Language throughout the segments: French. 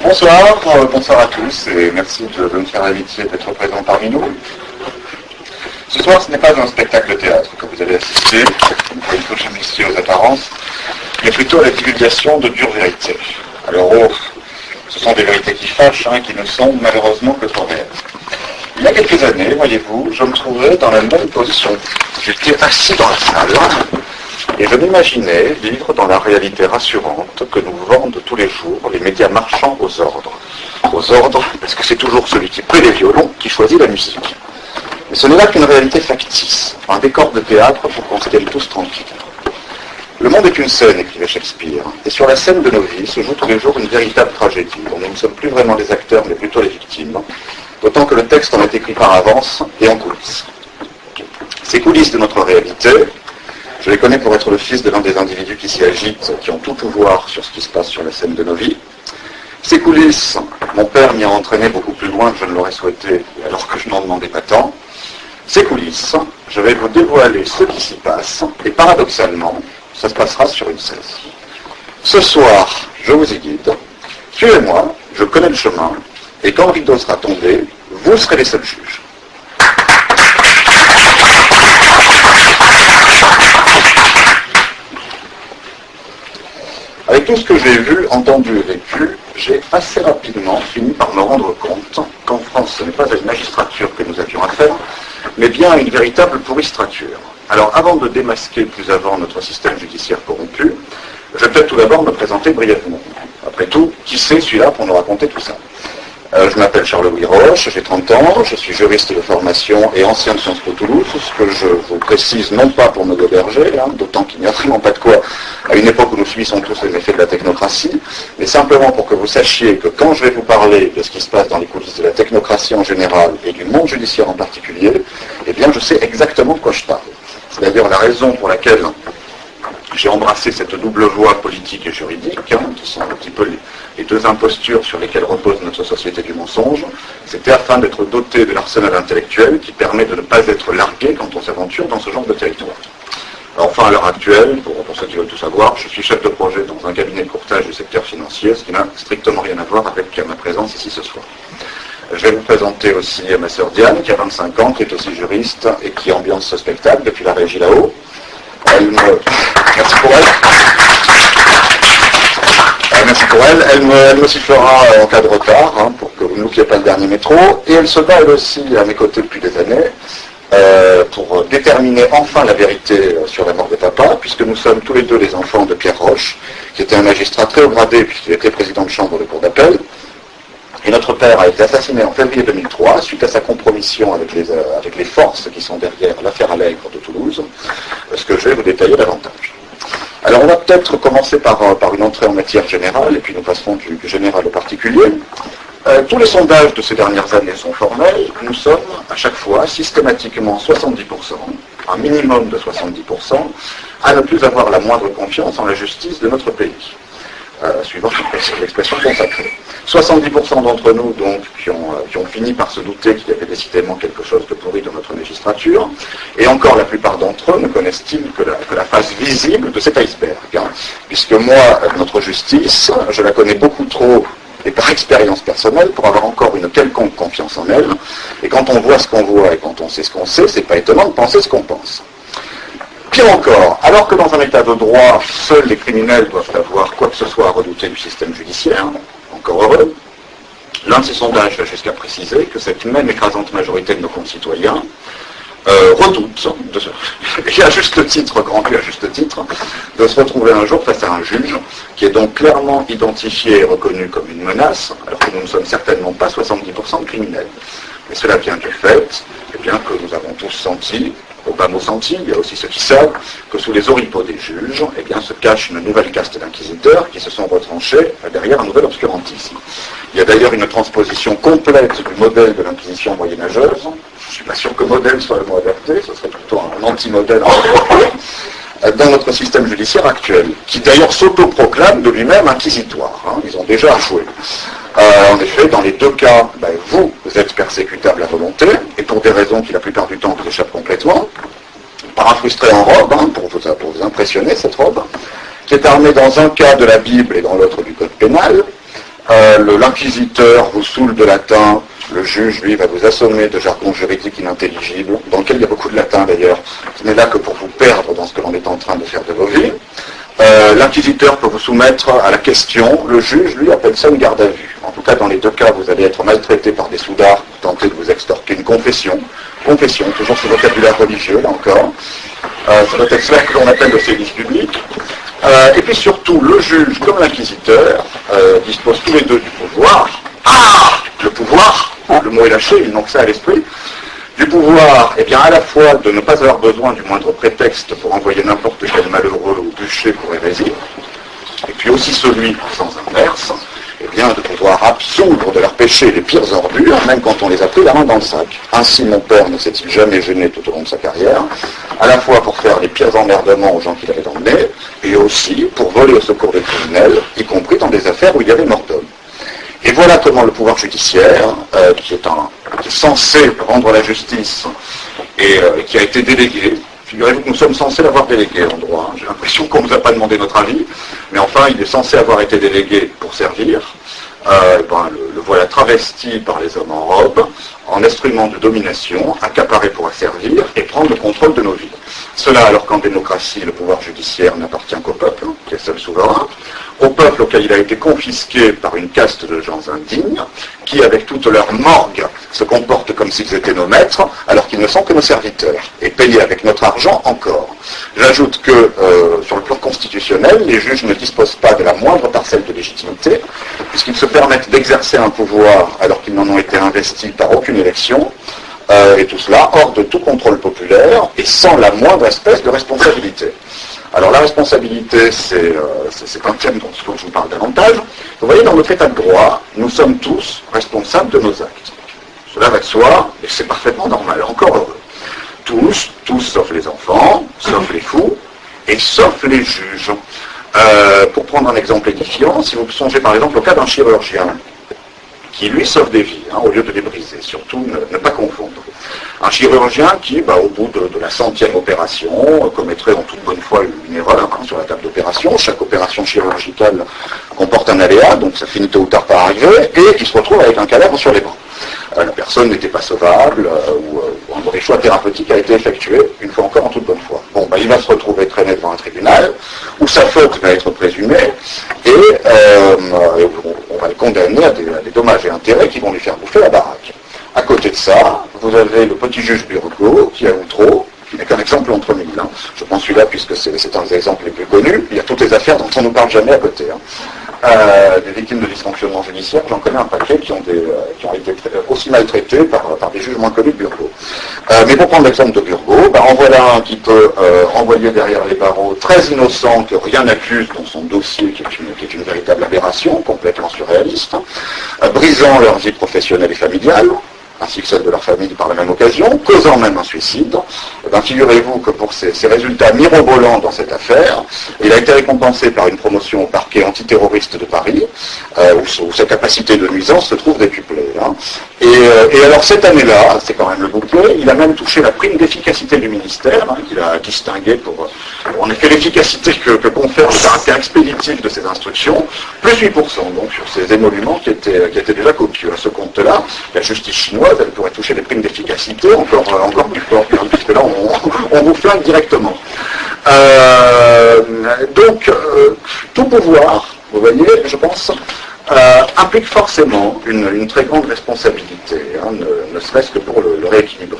Bonsoir, bonsoir à tous et merci de me faire l'amitié d'être présent parmi nous. Ce soir, ce n'est pas un spectacle théâtre que vous allez assister, pour une touche amnistie aux apparences, mais plutôt à la divulgation de dures vérités. Alors, ce sont des vérités qui fâchent, qui ne sont malheureusement que trop réelles. Il y a quelques années, voyez-vous, je me trouvais dans la même position. J'étais assis dans la salle et je m'imaginais vivre dans la réalité rassurante que nous vendent tous les jours les médias marchands aux ordres. Aux ordres, parce que c'est toujours celui qui paie les violons qui choisit la musique. Mais ce n'est là qu'une réalité factice, un décor de théâtre pour qu'on se tienne tous tranquilles. Le monde est une scène, écrivait Shakespeare, et sur la scène de nos vies se joue tous les jours une véritable tragédie, dont nous ne sommes plus vraiment les acteurs, mais plutôt les victimes, d'autant que le texte en est écrit par avance et en coulisses. Ces coulisses de notre réalité, je les connais pour être le fils de l'un des individus qui s'y agitent, qui ont tout pouvoir sur ce qui se passe sur la scène de nos vies. Ces coulisses, mon père m'y a entraîné beaucoup plus loin que je ne l'aurais souhaité, alors que je n'en demandais pas tant. Ces coulisses, je vais vous dévoiler ce qui s'y passe, et paradoxalement, ça se passera sur une scène. Ce soir, je vous y guide. Suivez-moi, je connais le chemin, et quand le rideau sera tombé, vous serez les seuls juges. Avec tout ce que j'ai vu, entendu et vécu, j'ai assez rapidement fini par me rendre compte qu'en France, ce n'est pas à une magistrature que nous avions affaire, mais bien à une véritable pourristrature. Alors, avant de démasquer plus avant notre système judiciaire corrompu, je vais peut-être tout d'abord me présenter brièvement. Après tout, qui c'est celui-là pour nous raconter tout ça? Je m'appelle Charles-Louis Roche, j'ai 30 ans, je suis juriste de formation et ancien de Sciences Po Toulouse, ce que je vous précise non pas pour me goberger, d'autant qu'il n'y a vraiment pas de quoi à une époque où nous subissons tous les effets de la technocratie, mais simplement pour que vous sachiez que quand je vais vous parler de ce qui se passe dans les coulisses de la technocratie en général et du monde judiciaire en particulier, eh bien je sais exactement de quoi je parle. C'est d'ailleurs la raison pour laquelle j'ai embrassé cette double voie politique et juridique, qui sont un petit peu les deux impostures sur lesquelles repose notre société du mensonge. C'était afin d'être doté de l'arsenal intellectuel qui permet de ne pas être largué quand on s'aventure dans ce genre de territoire. Alors, enfin, à l'heure actuelle, pour ceux qui veulent tout savoir, je suis chef de projet dans un cabinet de courtage du secteur financier, ce qui n'a strictement rien à voir avec ma présence ici ce soir. Je vais vous présenter aussi ma sœur Diane, qui a 25 ans, qui est aussi juriste et qui ambiance ce spectacle depuis la régie là-haut. Merci pour elle. Merci pour elle. Elle me sifflera en cas de retard, pour que vous ne loupiez pas le dernier métro. Et elle se bat elle aussi à mes côtés depuis des années pour déterminer enfin la vérité sur la mort de papa, puisque nous sommes tous les deux les enfants de Pierre Roche, qui était un magistrat très haut gradé puisqu'il était président de chambre de cour d'appel. Et notre père a été assassiné en février 2003 suite à sa compromission avec les forces qui sont derrière l'affaire Allègre de Toulouse, ce que je vais vous détailler davantage. Alors on va peut-être commencer par une entrée en matière générale, et puis nous passerons du général au particulier. Tous les sondages de ces dernières années sont formels. Nous sommes à chaque fois systématiquement 70%, un minimum de 70%, à ne plus avoir la moindre confiance en la justice de notre pays. Suivant l'expression consacrée. 70% d'entre nous, donc, qui ont fini par se douter qu'il y avait décidément quelque chose de pourri dans notre magistrature, et encore la plupart d'entre eux ne connaissent-ils que la face visible de cet iceberg. Puisque moi, notre justice, je la connais beaucoup trop, et par expérience personnelle, pour avoir encore une quelconque confiance en elle, et quand on voit ce qu'on voit et quand on sait ce qu'on sait, c'est pas étonnant de penser ce qu'on pense. Pire encore, alors que dans un état de droit, seuls les criminels doivent avoir quoi que ce soit à redouter du système judiciaire, encore heureux, l'un de ces sondages va jusqu'à préciser que cette même écrasante majorité de nos concitoyens redoute, et à juste titre, grand plus à juste titre, de se retrouver un jour face à un juge qui est donc clairement identifié et reconnu comme une menace, alors que nous ne sommes certainement pas 70% de criminels. Mais cela vient du fait, que nous avons tous senti, au bas mot senti, il y a aussi ceux qui savent que sous les oripeaux des juges, se cache une nouvelle caste d'inquisiteurs qui se sont retranchés derrière un nouvel obscurantisme. Il y a d'ailleurs une transposition complète du modèle de l'inquisition moyenâgeuse. Je ne suis pas sûr que modèle soit le mot adapté, ce serait plutôt un anti-modèle dans notre système judiciaire actuel, qui d'ailleurs s'autoproclame de lui-même inquisitoire. Ils ont déjà joué. En effet, dans les deux cas, vous êtes persécutable à volonté, et pour des raisons qui la plupart du temps vous échappent complètement, par un frustré en robe, pour vous impressionner, cette robe, qui est armée dans un cas de la Bible et dans l'autre du code pénal, L'inquisiteur vous saoule de latin, le juge, lui, va vous assommer de jargon juridique inintelligible, dans lequel il y a beaucoup de latin d'ailleurs, qui n'est là que pour vous perdre dans ce que l'on est en train de faire de vos vies. L'inquisiteur peut vous soumettre à la question, le juge, lui, appelle ça une garde à vue. En tout cas, dans les deux cas, vous allez être maltraité par des soudards pour tenter de vous extorquer une confession. Confession, toujours ce vocabulaire religieux, là encore. Ça doit être cela que l'on appelle le sévice public. Et puis surtout, le juge comme l'inquisiteur disposent tous les deux du pouvoir. Ah, le pouvoir, le mot est lâché, ils n'ont que ça à l'esprit. Du pouvoir, eh bien, à la fois de ne pas avoir besoin du moindre prétexte pour envoyer n'importe quel malheureux au bûcher pour hérésie, et puis aussi celui, en sens inverse, eh bien, de pouvoir absoudre de leurs péchés les pires ordures, même quand on les a pris la main dans le sac. Ainsi, mon père ne s'est-il jamais gêné tout au long de sa carrière, à la fois pour faire les pires emmerdements aux gens qu'il avait emmenés, et aussi pour voler au secours des criminels, y compris dans des affaires où il y avait mort d'homme. Et voilà comment le pouvoir judiciaire, qui est censé rendre la justice et qui a été délégué, figurez-vous que nous sommes censés l'avoir délégué en droit, j'ai l'impression qu'on ne nous a pas demandé notre avis, mais enfin il est censé avoir été délégué pour servir, le voilà travesti par les hommes en robe, en instrument de domination, accaparé pour asservir et prendre le contrôle de nos vies. Cela alors qu'en démocratie, le pouvoir judiciaire n'appartient qu'au peuple, qui est seul souverain, au peuple auquel il a été confisqué par une caste de gens indignes, qui, avec toute leur morgue, se comportent comme s'ils étaient nos maîtres, alors qu'ils ne sont que nos serviteurs, et payés avec notre argent encore. J'ajoute que, sur le plan constitutionnel, les juges ne disposent pas de la moindre parcelle de légitimité, puisqu'ils se permettent d'exercer un pouvoir alors qu'ils n'en ont été investis par aucune élection, et tout cela hors de tout contrôle populaire et sans la moindre espèce de responsabilité. Alors la responsabilité, c'est un thème dont je vous parle davantage. Vous voyez, dans notre état de droit, nous sommes tous responsables de nos actes. Cela va de soi, et c'est parfaitement normal, encore heureux. Tous sauf les enfants, sauf les fous, et sauf les juges. Pour prendre un exemple édifiant, si vous songez par exemple au cas d'un chirurgien, qui lui sauve des vies, au lieu de les briser, surtout ne pas confondre. Un chirurgien qui, au bout de la 100e opération, commettrait en toute bonne foi une erreur sur la table d'opération. Chaque opération chirurgicale comporte un aléa, donc ça finit tôt ou tard par arriver, et il se retrouve avec un cadavre sur les bras. La personne n'était pas sauvable, ou un mauvais choix thérapeutique a été effectué, une fois encore en toute bonne foi. Il va se retrouver traîné devant un tribunal, où sa faute va être présumée, et on va le condamner à des dommages et intérêts qui vont lui faire bouffer la baraque. À côté de ça, vous avez le petit juge Burgot, qui a Outreau, qui n'est qu'un exemple entre mille. Je prends celui-là puisque c'est un des exemples les plus connus. Il y a toutes les affaires dont on ne parle jamais à côté. Des victimes de dysfonctionnement judiciaire, j'en connais un paquet qui ont été aussi maltraités par des juges moins connus de Burgot. Mais pour prendre l'exemple de Burgot, en voilà un qui peut envoyer derrière les barreaux très innocent que rien n'accuse dans son dossier qui est une véritable aberration, complètement surréaliste, brisant leur vie professionnelle et familiale, ainsi que celle de leur famille par la même occasion, causant même un suicide. Figurez-vous que pour ces résultats mirobolants dans cette affaire, il a été récompensé par une promotion au parquet antiterroriste de Paris, où sa capacité de nuisance se trouve décuplée. Et alors cette année-là, c'est quand même le bouclier, il a même touché la prime d'efficacité du ministère, qu'il a distingué pour en effet l'efficacité que confère le caractère expéditif de ses instructions, plus 8%, donc sur ces émoluments qui étaient déjà copieux. À ce compte-là, la justice chinoise, elle pourrait toucher des primes d'efficacité encore plus fortes, puisque là on vous flingue directement. Donc tout pouvoir, vous voyez, je pense, implique forcément une très grande responsabilité, ne serait-ce que pour le rééquilibrer.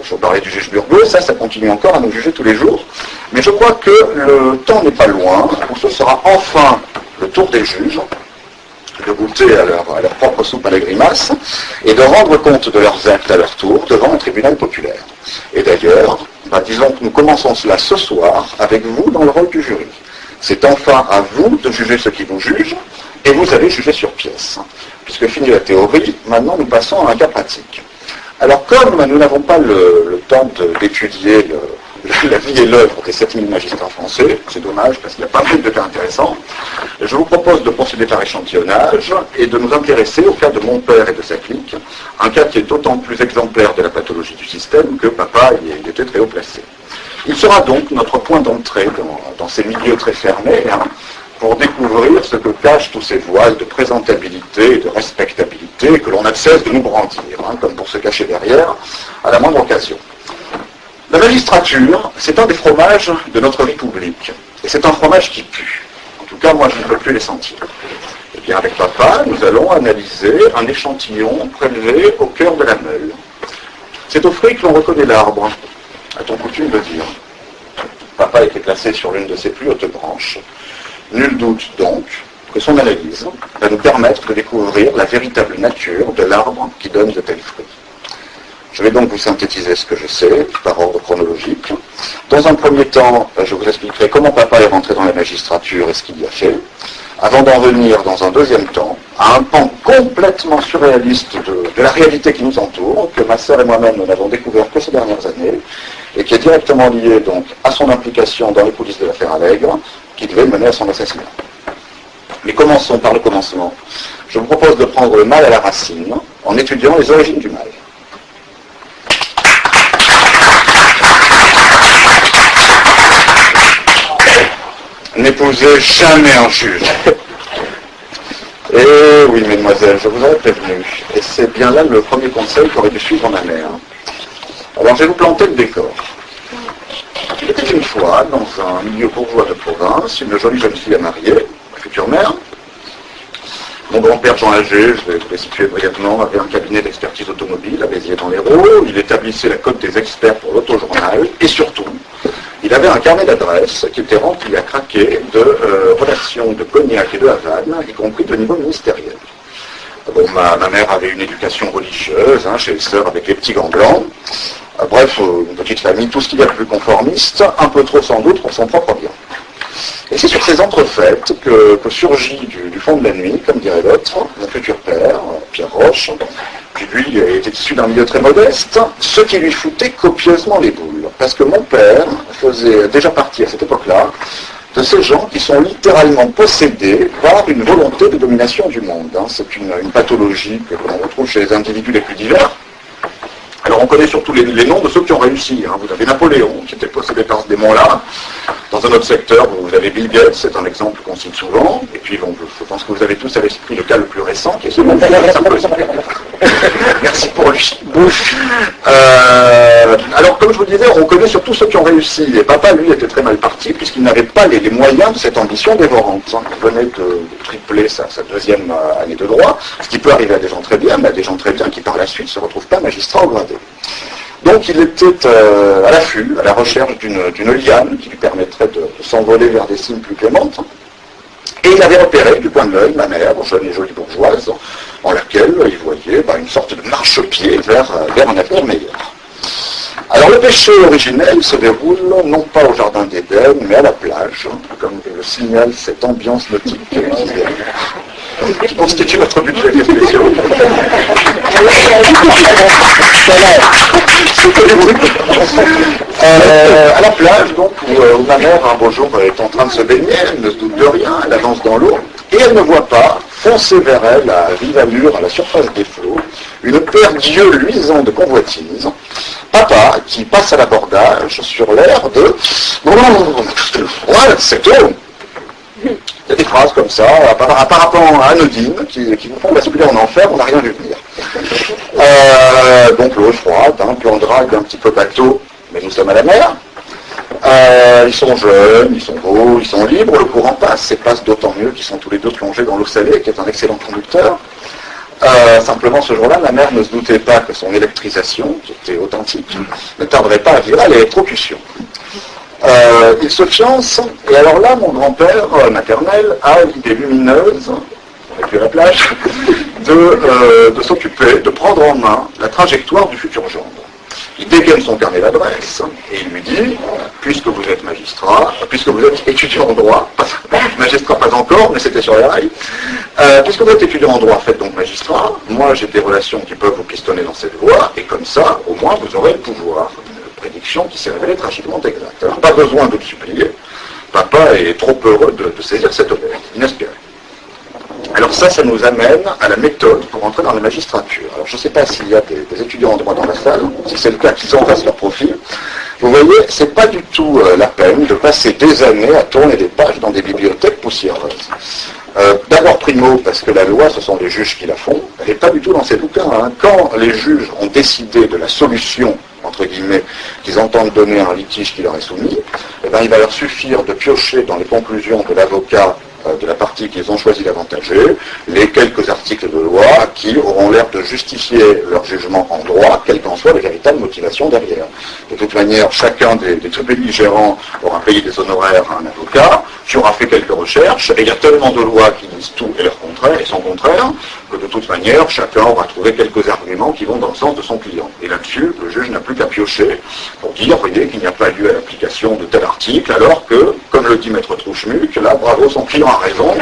Je vous parlais du juge Burgot, ça continue encore à nous juger tous les jours, mais je crois que le temps n'est pas loin où ce sera enfin le tour des juges de goûter à leur propre soupe à la grimace et de rendre compte de leurs actes à leur tour devant un tribunal populaire. Et d'ailleurs, disons que nous commençons cela ce soir avec vous dans le rôle du jury. C'est enfin à vous de juger ceux qui vous jugent, et vous allez juger sur pièce. Puisque fini la théorie, maintenant nous passons à un cas pratique. Alors comme nous n'avons pas le temps d'étudier la vie et l'œuvre des 7000 magistrats français, c'est dommage parce qu'il y a pas mal de cas intéressants, je vous propose de procéder par échantillonnage et de nous intéresser au cas de mon père et de sa clique, un cas qui est d'autant plus exemplaire de la pathologie du système que papa y était très haut placé. Il sera donc notre point d'entrée dans ces milieux très fermés, pour découvrir ce que cachent tous ces voiles de présentabilité et de respectabilité que l'on a de cesse de nous brandir, comme pour se cacher derrière à la moindre occasion. La magistrature, c'est un des fromages de notre République. Et c'est un fromage qui pue. En tout cas, moi, je ne peux plus les sentir. Et bien, avec papa, nous allons analyser un échantillon prélevé au cœur de la meule. C'est au fruit que l'on reconnaît l'arbre, a-t-on coutume de dire. Papa était placé sur l'une de ses plus hautes branches. Nul doute donc que son analyse va nous permettre de découvrir la véritable nature de l'arbre qui donne de tels fruits. Je vais donc vous synthétiser ce que je sais, par ordre chronologique. Dans un premier temps, je vous expliquerai comment papa est rentré dans la magistrature et ce qu'il y a fait, avant d'en venir dans un deuxième temps à un pan complètement surréaliste de la réalité qui nous entoure, que ma sœur et moi-même nous n'avons découvert que ces dernières années, et qui est directement lié donc à son implication dans les coulisses de l'affaire Allègre, qui devait mener à son assassinat. Mais commençons par le commencement. Je vous propose de prendre le mal à la racine en étudiant les origines du mal. N'épousez jamais un juge. Eh oui, mesdemoiselles, je vous aurais prévenu. Et c'est bien là le premier conseil qu'aurait dû suivre ma mère. Alors, je vais vous planter le décor. Il était une fois, dans un milieu bourgeois de province, une jolie jeune fille à marier, ma future mère. Mon grand-père Jean Agé, je vais vous les situer brièvement, avait un cabinet d'expertise automobile à Béziers-dans-l'Hérault. Il établissait la cote des experts pour l'autojournal. Et surtout, il avait un carnet d'adresses qui était rempli à craquer de relations de Cognac et de Havane, y compris de niveau ministériel. Bon, ma mère avait une éducation religieuse, chez les sœurs avec les petits gants blancs. Bref, une petite famille, tout ce qu'il y a de plus conformiste, un peu trop sans doute pour son propre bien. Et c'est sur ces entrefaites que surgit du fond de la nuit, comme dirait l'autre, mon futur père, Pierre Roche, qui lui était issu d'un milieu très modeste, ce qui lui foutait copieusement les boules. Parce que mon père faisait déjà partie à cette époque-là de ces gens qui sont littéralement possédés par une volonté de domination du monde. C'est une pathologie que l'on retrouve chez les individus les plus divers. Alors on connaît surtout les noms de ceux qui ont réussi. Vous avez Napoléon, qui était possédé par ce démon-là. Dans un autre secteur, vous avez Bill Gates, c'est un exemple qu'on cite souvent. Et puis je pense que vous avez tous à l'esprit le cas le plus récent, qui est celui de Sarkozy. Merci pour lui. Alors comme je vous disais, on connaît surtout ceux qui ont réussi. Et papa, lui, était très mal parti, puisqu'il n'avait pas les moyens de cette ambition dévorante. Il venait de tripler sa deuxième année de droit, ce qui peut arriver à des gens très bien, mais à des gens très bien qui par la suite ne se retrouvent pas magistrats au gradé. Donc il était à l'affût, à la recherche d'une liane qui lui permettrait de s'envoler vers des cimes plus clémentes. Et il avait repéré du coin de l'œil ma mère, jeune et jolie bourgeoise, en laquelle il voyait une sorte de marchepied vers un avenir meilleur. Alors le péché originel se déroule non pas au jardin d'Éden, mais à la plage, comme le signale cette ambiance nautique qui constitue notre budget des spéciaux. À la plage, donc, où ma mère, un beau jour, est en train de se baigner, elle ne se doute de rien, elle avance dans l'eau, et elle ne voit pas, foncer vers elle à vive allure, à la surface des flots, une paire d'yeux luisants de convoitise, papa, qui passe à l'abordage sur l'air de « Ouais, c'est tout !» Il y a des phrases comme ça, apparemment anodines, qui vous font basculer en enfer, on n'a rien vu venir. Donc l'eau est froide, plan de drague un petit peu bateau, mais nous sommes à la mer. Ils sont jeunes, ils sont beaux, ils sont libres, le courant passe, et passe d'autant mieux qu'ils sont tous les deux plongés dans l'eau salée, qui est un excellent conducteur. Simplement ce jour-là, ma mère ne se doutait pas que son électrisation, qui était authentique, ne tarderait pas à virer à l'électrocution. Ils se fiancent, et alors là, mon grand-père maternel a l'idée lumineuse, avec la plage, de s'occuper, de prendre en main la trajectoire du futur gendre. Il dégaine son carnet d'adresse et il lui dit, puisque vous êtes magistrat, puisque vous êtes étudiant en droit, magistrat pas encore, mais c'était sur les rails, puisque vous êtes étudiant en droit, faites donc magistrat, moi j'ai des relations qui peuvent vous pistonner dans cette voie, et comme ça, au moins, vous aurez le pouvoir. Une prédiction qui s'est révélée tragiquement exacte. Alors, pas besoin de le supplier, papa est trop heureux de saisir cette aubaine, inespérée. Alors ça nous amène à la méthode pour entrer dans la magistrature. Alors je ne sais pas s'il y a des étudiants en droit dans la salle, si c'est le cas, qu'ils en fassent leur profil. Vous voyez, c'est pas du tout la peine de passer des années à tourner des pages dans des bibliothèques poussiéreuses. D'abord primo, parce que la loi, ce sont les juges qui la font, elle n'est pas du tout dans ces bouquins. Hein. Quand les juges ont décidé de la solution, entre guillemets, qu'ils entendent donner à un litige qui leur est soumis, eh ben, il va leur suffire de piocher dans les conclusions de l'avocat de la partie qu'ils ont choisi d'avantager, les quelques articles de loi qui auront l'air de justifier leur jugement en droit, quelle qu'en soit la véritable motivation derrière. De toute manière, chacun des deux belligérants aura payé des honoraires à un avocat, qui aura fait quelques recherches, et il y a tellement de lois qui disent tout et leur contraire, et son contraire, que de toute manière, chacun aura trouvé quelques arguments qui vont dans le sens de son client. Et là-dessus, le juge n'a plus qu'à piocher pour dire, voyez, qu'il n'y a pas lieu à l'application de tel article, alors que, comme le dit Maître Trouchmuc, là, bravo, son client a raison,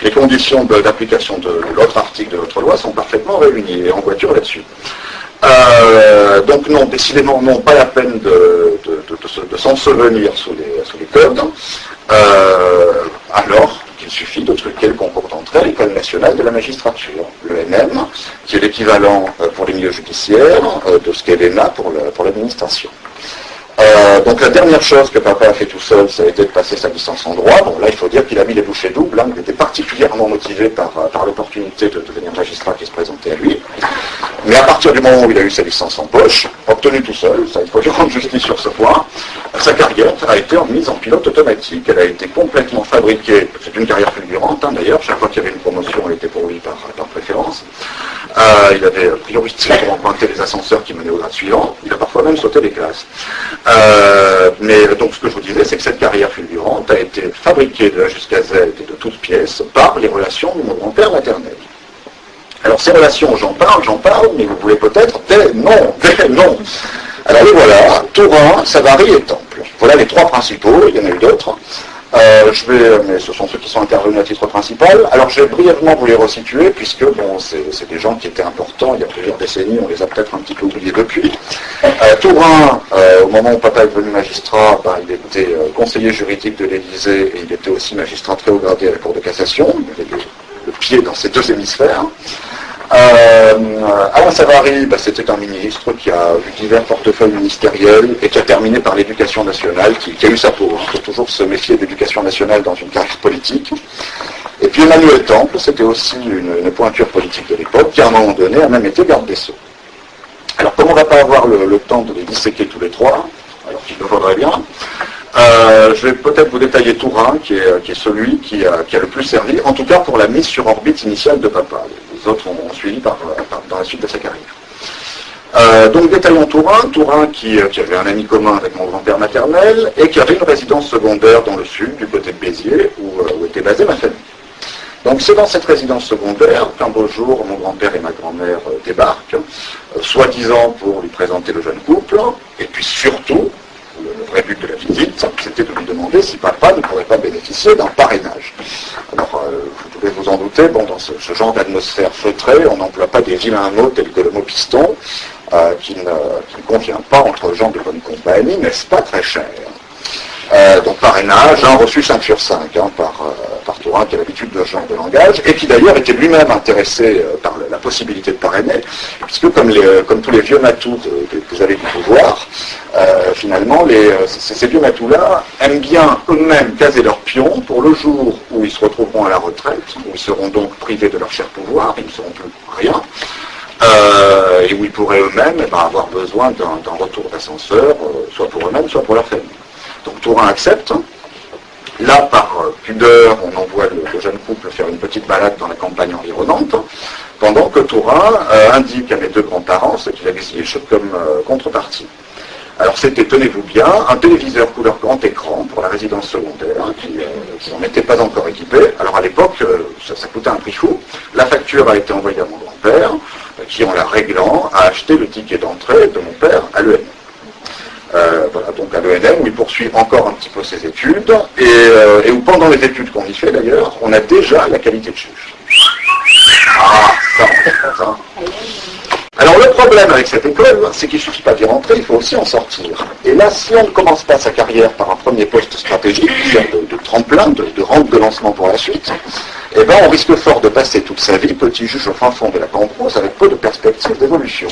les conditions d'application de l'autre article de votre loi sont parfaitement réunies, et en voiture là-dessus. Donc non, décidément, non, pas la peine de s'ensevelir sous les codes, alors qu'il suffit de truquer le concours d'entrée à l'École nationale de la magistrature, l'ENM, qui est l'équivalent pour les milieux judiciaires de ce qu'est l'ENA pour l'administration. Donc la dernière chose que papa a fait tout seul, ça a été de passer sa licence en droit. Bon là, il faut dire qu'il a mis les bouchées doubles, hein. Il était particulièrement motivé par l'opportunité de devenir magistrat qui se présentait à lui. Mais à partir du moment où il a eu sa licence en poche, obtenue tout seul, ça il faut lui rendre justice sur ce point, sa carrière a été mise en pilote automatique. Elle a été complètement fabriquée, c'est une carrière fulgurante hein, d'ailleurs, chaque fois qu'il y avait une promotion, elle était pour lui par préférence. Il avait priorité pour emprunter les ascenseurs qui menaient au grade suivant, il a parfois même sauté les classes. Mais donc ce que je vous disais, c'est que cette carrière fulgurante a été fabriquée de A jusqu'à Z et de toutes pièces par les relations de mon grand-père maternel. Alors ces relations, j'en parle, mais vous voulez peut-être des noms. Alors les voilà, Tourin, Savary et Temple. Voilà les trois principaux, il y en a eu d'autres. Mais ce sont ceux qui sont intervenus à titre principal. Alors je vais brièvement vous les resituer, puisque bon, c'est des gens qui étaient importants il y a plusieurs décennies, on les a peut-être un petit peu oubliés depuis. Tourin, au moment où papa est devenu magistrat, il était conseiller juridique de l'Élysée et il était aussi magistrat très haut gradé à la Cour de cassation. Il avait le pied dans ces deux hémisphères. Alain Savary, c'était un ministre qui a eu divers portefeuilles ministériels et qui a terminé par l'éducation nationale, qui a eu sa peau. Il faut toujours se méfier de l'éducation nationale dans une carrière politique. Et puis Emmanuel Temple, c'était aussi une pointure politique de l'époque, qui à un moment donné a même été garde des Sceaux. Alors comme on ne va pas avoir le temps de les disséquer tous les trois, alors qu'il le faudrait bien, je vais peut-être vous détailler Tourin, qui est celui qui a le plus servi, en tout cas pour la mise sur orbite initiale de papa. Les autres ont suivi dans la suite de sa carrière. Donc détaillons Tourin qui avait un ami commun avec mon grand-père maternel et qui avait une résidence secondaire dans le sud, du côté de Béziers, où était basée ma famille. Donc c'est dans cette résidence secondaire qu'un beau jour, mon grand-père et ma grand-mère débarquent, soi-disant pour lui présenter le jeune couple, et puis surtout, le vrai but de la visite, c'était de lui demander si papa ne pourrait pas bénéficier d'un parrainage. Alors, vous devez vous en douter, bon, dans ce genre d'atmosphère feutrée, on n'emploie pas des vilains mots tels que le mot piston, qui ne convient pas entre gens de bonne compagnie, n'est-ce pas très cher. Donc parrainage, reçu 5 sur 5 par Tourin, qui a l'habitude de ce genre de langage, et qui d'ailleurs était lui-même intéressé par la possibilité de parrainer, puisque comme tous les vieux matous que vous avez pu voir, finalement, ces vieux matous-là aiment bien eux-mêmes caser leurs pions pour le jour où ils se retrouveront à la retraite, où ils seront donc privés de leur cher pouvoir, ils ne seront plus rien, et où ils pourraient eux-mêmes avoir besoin d'un retour d'ascenseur, soit pour eux-mêmes, soit pour leur famille. Donc Tourin accepte. Là, par pudeur, on envoie le jeune couple faire une petite balade dans la campagne environnante, pendant que Tourin indique à mes deux grands-parents ce qu'il exige comme contrepartie. Alors c'était, tenez-vous bien, un téléviseur couleur grand écran pour la résidence secondaire, qui n'en était pas encore équipé. Alors à l'époque, ça coûtait un prix fou. La facture a été envoyée à mon grand-père, qui en la réglant a acheté le ticket d'entrée de mon père à l'ENM. Voilà, donc à l'ENM, où il poursuit encore un petit peu ses études, et où pendant les études qu'on y fait d'ailleurs, on a déjà la qualité de juge. Ah, ça. Alors le problème avec cette école, c'est qu'il ne suffit pas d'y rentrer, il faut aussi en sortir. Et là, si on ne commence pas sa carrière par un premier poste stratégique, de tremplin, de rampe de lancement pour la suite, eh ben, on risque fort de passer toute sa vie petit juge au fin fond de la Cambrousse avec peu de perspectives d'évolution.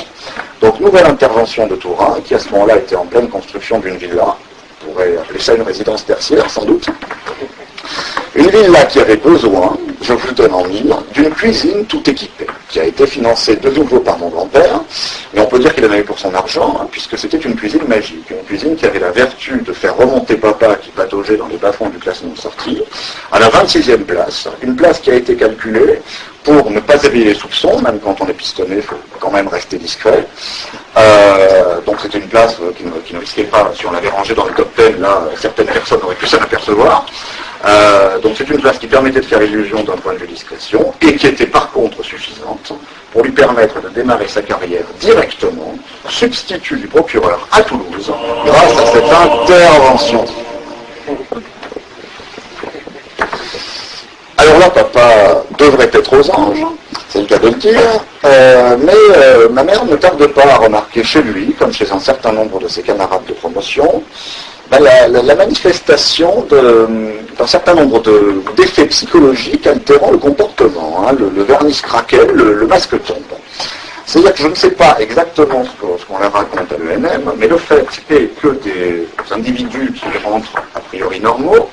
Donc, nouvelle intervention de Tourin, qui à ce moment-là était en pleine construction d'une villa, on pourrait appeler ça une résidence tertiaire sans doute. Une villa qui avait besoin, je vous le donne en mille, d'une cuisine tout équipée, qui a été financée de nouveau par mon grand-père, mais on peut dire qu'il en a eu pour son argent, hein, puisque c'était une cuisine magique, une cuisine qui avait la vertu de faire remonter papa qui pataugeait dans les bas-fonds du classement de sortie, à la 26e place, une place qui a été calculée pour ne pas éveiller les soupçons, même quand on est pistonné, il faut quand même rester discret. Donc c'était une place qui ne risquait pas, si on l'avait rangée dans le top 10, là, certaines personnes auraient pu s'en apercevoir. Donc c'est une place qui permettait de faire illusion d'un point de vue discrétion et qui était par contre suffisante pour lui permettre de démarrer sa carrière directement, substitut du procureur à Toulouse, grâce à cette intervention. Alors là, papa devrait être aux anges, c'est le cas de le dire, mais ma mère ne tarde pas à remarquer chez lui, comme chez un certain nombre de ses camarades de promotion, la manifestation d'un certain nombre d'effets psychologiques altérant le comportement. Hein, le vernis craquait, le masque tombe. C'est-à-dire que je ne sais pas exactement ce qu'on leur raconte à l'ENM, mais le fait est que des individus qui rentrent a priori normaux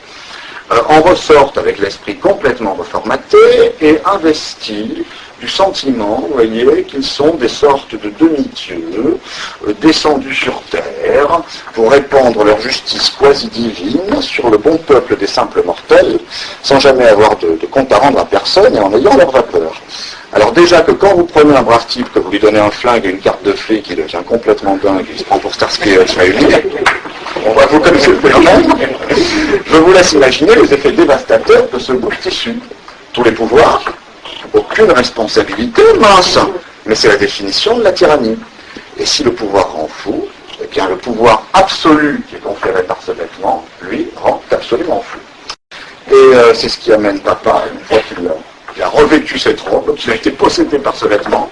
en ressortent avec l'esprit complètement reformaté et investis du sentiment, vous voyez, qu'ils sont des sortes de demi-dieux descendus sur terre pour répandre leur justice quasi-divine sur le bon peuple des simples mortels, sans jamais avoir de compte à rendre à personne et en ayant leur vapeur. Alors déjà que quand vous prenez un brave type, que vous lui donnez un flingue et une carte de flic, qui devient complètement dingue, qui se prend pour Starsky et Hutch réunis, on va vous connaître le phénomène, je vous laisse imaginer les effets dévastateurs de ce bout de tissu. Tous les pouvoirs, aucune responsabilité, mince, mais c'est la définition de la tyrannie. Et si le pouvoir rend fou, eh bien le pouvoir absolu qui est conféré par ce vêtement, lui, rend absolument fou. Et c'est ce qui amène papa, une fois qu'il a revêtu cette robe, qu'il a été possédé par ce vêtement,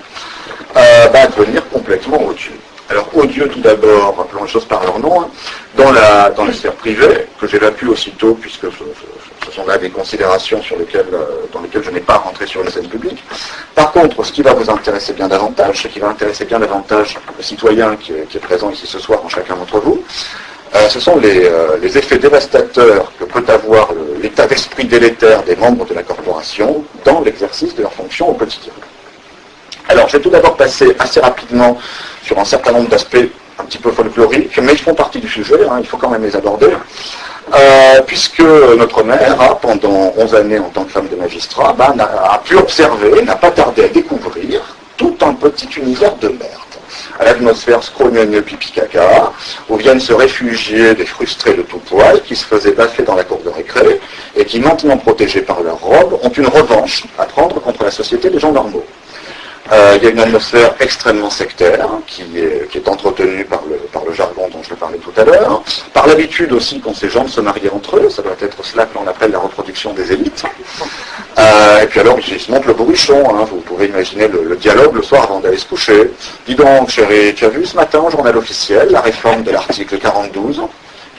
à devenir complètement odieux. Alors odieux tout d'abord, rappelons les choses par leur nom, hein, dans la sphère privée, que j'évacue aussitôt, puisque ce sont là des considérations dans lesquelles je n'ai pas rentré sur une scène publique. Par contre, ce qui va vous intéresser bien davantage, ce qui va intéresser bien davantage le citoyen qui est présent ici ce soir en chacun d'entre vous, ce sont les effets dévastateurs que peut avoir l'état d'esprit délétère des membres de la corporation dans l'exercice de leurs fonctions au quotidien. Alors, je vais tout d'abord passer assez rapidement sur un certain nombre d'aspects un petit peu folkloriques, mais ils font partie du sujet, hein, il faut quand même les aborder, puisque notre mère, pendant 11 années en tant que femme de magistrat, a pu observer, n'a pas tardé à découvrir tout un petit univers de merde. À l'atmosphère scrogneux pipi caca, où viennent se réfugier des frustrés de tout poil qui se faisaient baffer dans la cour de récré et qui, maintenant protégés par leur robe, ont une revanche à prendre contre la société des gens normaux. Il y a une atmosphère extrêmement sectaire qui est entretenue par le jargon dont je parlais tout à l'heure, par l'habitude aussi qu'ont ces gens de se marier entre eux, ça doit être cela que l'on appelle la reproduction des élites. Et puis alors il se monte le bourrichon, hein, vous pouvez imaginer le dialogue le soir avant d'aller se coucher. Dis donc chérie, tu as vu ce matin au journal officiel la réforme de l'article 42 ?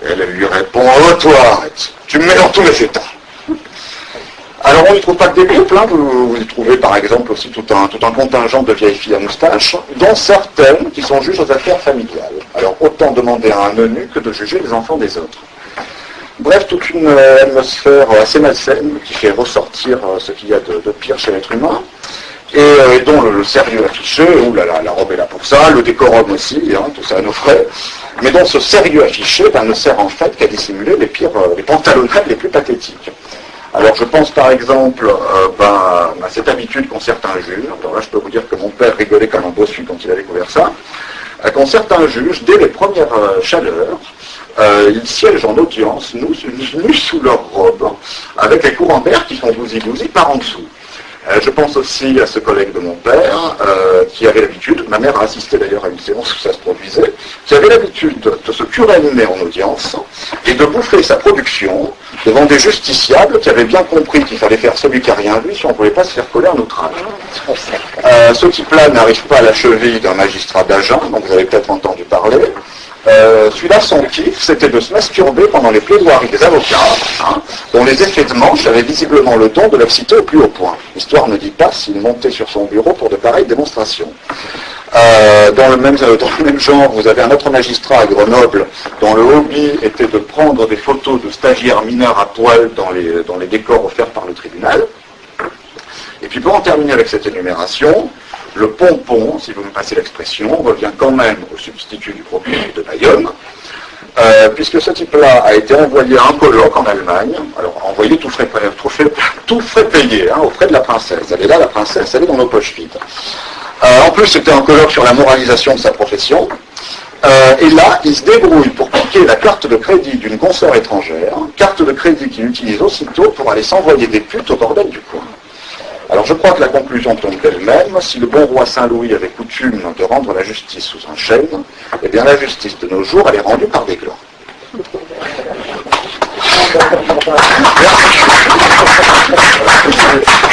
Et elle lui répond, oh toi, arrête, tu me mets dans tous les états. Alors on n'y trouve pas que des couples, hein. Vous y trouvez par exemple aussi tout un contingent de vieilles filles à moustache, dont certaines qui sont juges aux affaires familiales. Alors autant demander à un eunuque que de juger les enfants des autres. Bref, toute une atmosphère assez malsaine qui fait ressortir ce qu'il y a de pire chez l'être humain, et dont le sérieux affiché, la robe est là pour ça, le décorum aussi, hein, tout ça à nos frais, mais dont ce sérieux affiché ne sert en fait qu'à dissimuler les pantalonnades les plus pathétiques. Alors je pense par exemple à cette habitude qu'ont certains juges, alors là je peux vous dire que mon père rigolait comme un bossu quand il a découvert ça, qu'ont certains juges, dès les premières chaleurs, ils siègent en audience, nus sous leur robe, avec les courants d'air qui font bousi-bousi par en dessous. Je pense aussi à ce collègue de mon père, qui avait l'habitude, ma mère a assisté d'ailleurs à une séance où ça se produisait, qui avait l'habitude de se curiner en audience et de bouffer sa production devant des justiciables qui avaient bien compris qu'il fallait faire celui qui n'a rien vu si on ne voulait pas se faire coller un outrage. Ce type-là n'arrive pas à la cheville d'un magistrat d'Agen, dont vous avez peut-être entendu parler. Celui-là, son kiff, c'était de se masturber pendant les plaidoiries des avocats, dont les effets de manche avaient visiblement le don de l'exciter au plus haut point. L'histoire ne dit pas s'il montait sur son bureau pour de pareilles démonstrations. Dans le même genre, vous avez un autre magistrat à Grenoble dont le hobby était de prendre des photos de stagiaires mineurs à poil dans les décors offerts par le tribunal. Et puis pour en terminer avec cette énumération, le pompon, si vous me passez l'expression, revient quand même au substitut du procureur de Bayonne, puisque ce type-là a été envoyé à un colloque en Allemagne, alors envoyé tout frais payé, aux frais de la princesse. Elle est là, la princesse, elle est dans nos poches vides. En plus, c'était un colloque sur la moralisation de sa profession, et là, il se débrouille pour piquer la carte de crédit d'une consoeur étrangère, carte de crédit qu'il utilise aussitôt pour aller s'envoyer des putes au bordel du coin. Alors je crois que la conclusion tombe d'elle-même. Si le bon roi Saint-Louis avait coutume de rendre la justice sous un chêne, eh bien la justice de nos jours, elle est rendue par des glands.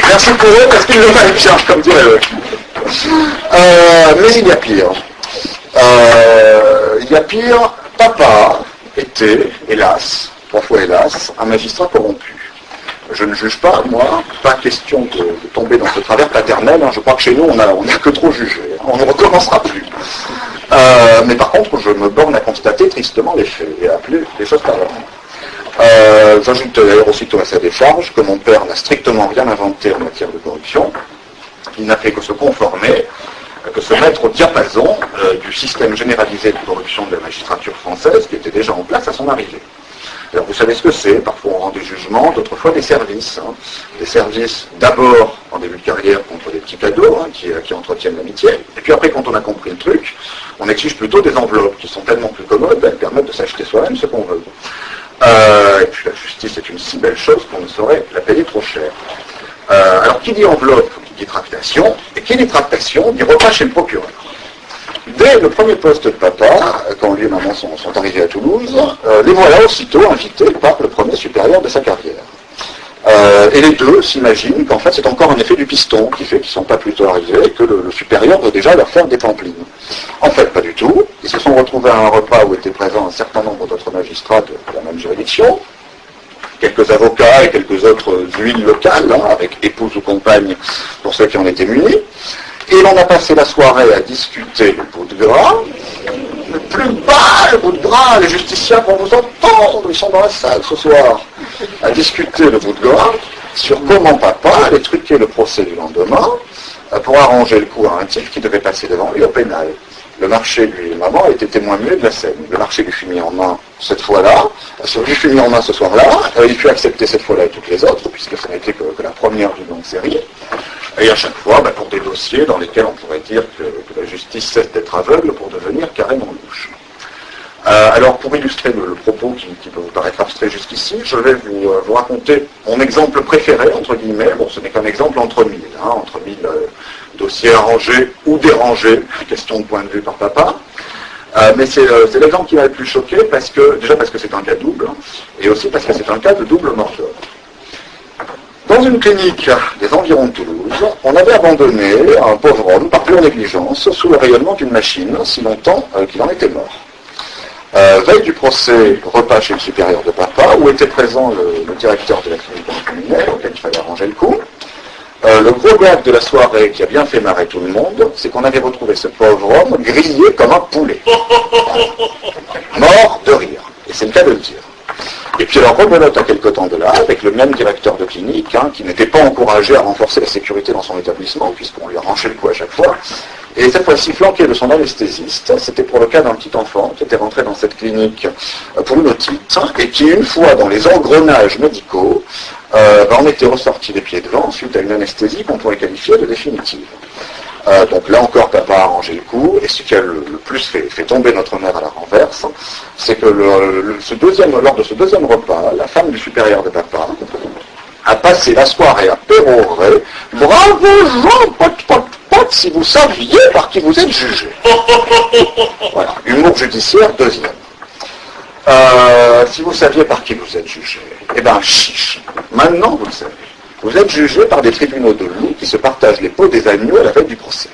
Merci pour eux, parce qu'ils le valent bien, comme dirait l'autre. Mais il y a pire. Papa était, hélas, 3 fois hélas, un magistrat corrompu. Je ne juge pas, moi, pas question de tomber dans ce travers paternel, je crois que chez nous, on n'a que trop jugé, on ne recommencera plus. Mais par contre, je me borne à constater tristement les faits, et à appeler les choses par leur nom. J'ajoute d'ailleurs aussitôt à sa décharge que mon père n'a strictement rien inventé en matière de corruption, il n'a fait que se conformer, que se mettre au diapason du système généralisé de corruption de la magistrature française qui était déjà en place à son arrivée. Alors vous savez ce que c'est, parfois on rend des jugements, d'autres fois des services. Des services d'abord en début de carrière contre des petits cadeaux qui entretiennent l'amitié, et puis après quand on a compris le truc, on exige plutôt des enveloppes qui sont tellement plus commodes, elles permettent de s'acheter soi-même ce qu'on veut. Et puis la justice est une si belle chose qu'on ne saurait la payer trop cher. Alors qui dit enveloppe dit tractation, et qui dit tractation dit repas chez le procureur. Dès le premier poste de papa, quand lui et maman sont arrivés à Toulouse, les voilà aussitôt invités par le premier supérieur de sa carrière. Et les deux s'imaginent qu'en fait c'est encore un effet du piston qui fait qu'ils ne sont pas plutôt arrivés et que le supérieur veut déjà leur faire des pamplines. En fait, pas du tout. Ils se sont retrouvés à un repas où étaient présents un certain nombre d'autres magistrats de la même juridiction, quelques avocats et quelques autres huiles locales, avec épouse ou compagne pour ceux qui en étaient munis. Et l'on a passé la soirée à discuter le bout de gras. Le plus bas, le bout de gras, les justiciables vont vous entendre, ils sont dans la salle ce soir, à discuter le bout de gras sur comment papa allait truquer le procès du lendemain pour arranger le coup à un type qui devait passer devant lui au pénal. Le marché, lui et maman, étaient témoins muets de la scène. Le marché lui fut mis en main cette fois-là, lui fut mis en main ce soir-là, il fut accepté cette fois-là et toutes les autres, puisque ce n'était que la première d'une longue série. Et à chaque fois, pour des dossiers dans lesquels on pourrait dire que la justice cesse d'être aveugle pour devenir carrément louche. Alors, pour illustrer le propos qui peut vous paraître abstrait jusqu'ici, je vais vous raconter mon exemple préféré, entre guillemets. Bon, ce n'est qu'un exemple entre mille, entre mille dossiers arrangés ou dérangés, question de point de vue par papa. Mais c'est l'exemple qui m'a le plus choqué, déjà parce que c'est un cas double, et aussi parce que c'est un cas de double mort d'homme. Dans une clinique des environs de Toulouse, on avait abandonné un pauvre homme par pure négligence sous le rayonnement d'une machine, si longtemps qu'il en était mort. Veille du procès, repas chez le supérieur de papa, où était présent le directeur de la clinique criminelle, auquel il fallait arranger le coup. Le gros gag de la soirée qui a bien fait marrer tout le monde, c'est qu'on avait retrouvé ce pauvre homme grillé comme un poulet. Mort de rire. Et c'est le cas de le dire. Et puis alors rebelote à quelque temps de là, avec le même directeur de clinique, qui n'était pas encouragé à renforcer la sécurité dans son établissement, puisqu'on lui arrachait le coup à chaque fois. Et cette fois-ci flanqué de son anesthésiste, c'était pour le cas d'un petit enfant qui était rentré dans cette clinique pour une otite, et qui une fois dans les engrenages médicaux, en était ressorti les pieds devant suite à une anesthésie qu'on pourrait qualifier de définitive. Donc là encore, papa a arrangé le coup, et ce qui a le plus fait tomber notre mère à la renverse, c'est que lors de ce deuxième repas, la femme du supérieur de papa a passé la soirée à pérorer « Bravo Jean, pot, si vous saviez par qui vous êtes jugé !» Voilà, humour judiciaire, deuxième. Si vous saviez par qui vous êtes jugé, eh ben chiche, maintenant vous le savez. Vous êtes jugé par des tribunaux de loups qui se partagent les peaux des agneaux à la veille du procès.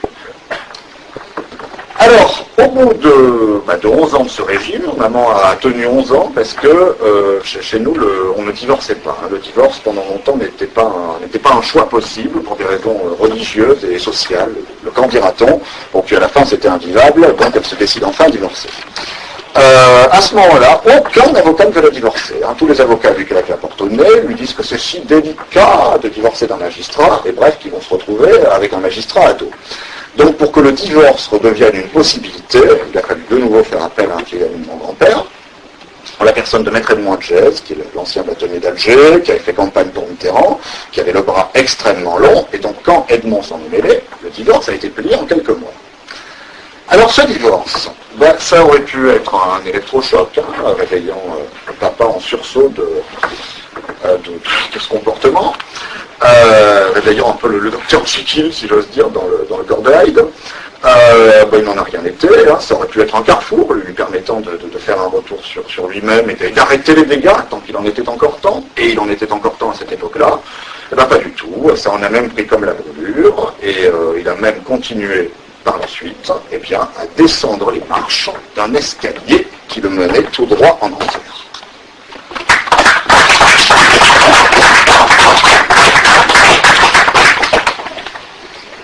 Alors, Au bout de 11 ans de ce régime, maman a tenu 11 ans parce que chez nous, on ne divorçait pas. Le divorce, pendant longtemps, n'était pas un choix possible pour des raisons religieuses et sociales. Qu'en dira-t-on? Donc à la fin, c'était invivable, donc elle se décide enfin à divorcer. À ce moment-là, aucun avocat ne veut la divorcer. Tous les avocats, vu qu'elle a la porte au nez, lui disent que c'est si délicat de divorcer d'un magistrat, et bref, qu'ils vont se retrouver avec un magistrat à dos. Donc pour que le divorce redevienne une possibilité, il a fallu de nouveau faire appel à un client de mon grand-père, en la personne de Maître Edmond Adjez, qui est l'ancien bâtonnier d'Alger, qui avait fait campagne pour Mitterrand, qui avait le bras extrêmement long, et donc quand Edmond s'en est mêlé, le divorce a été plié en quelques mois. Alors ce divorce, ça aurait pu être un électrochoc, réveillant le papa en sursaut de ce comportement, réveillant un peu le docteur Jekyll, si j'ose dire, dans le corps de Hyde. Il n'en a rien été, ça aurait pu être un carrefour, lui permettant de faire un retour sur lui-même et d'arrêter les dégâts tant qu'il en était encore temps, et il en était encore temps à cette époque-là. Pas du tout, ça en a même pris comme la brûlure, et il a même continué par la suite, à descendre les marches d'un escalier qui le menait tout droit en enfer.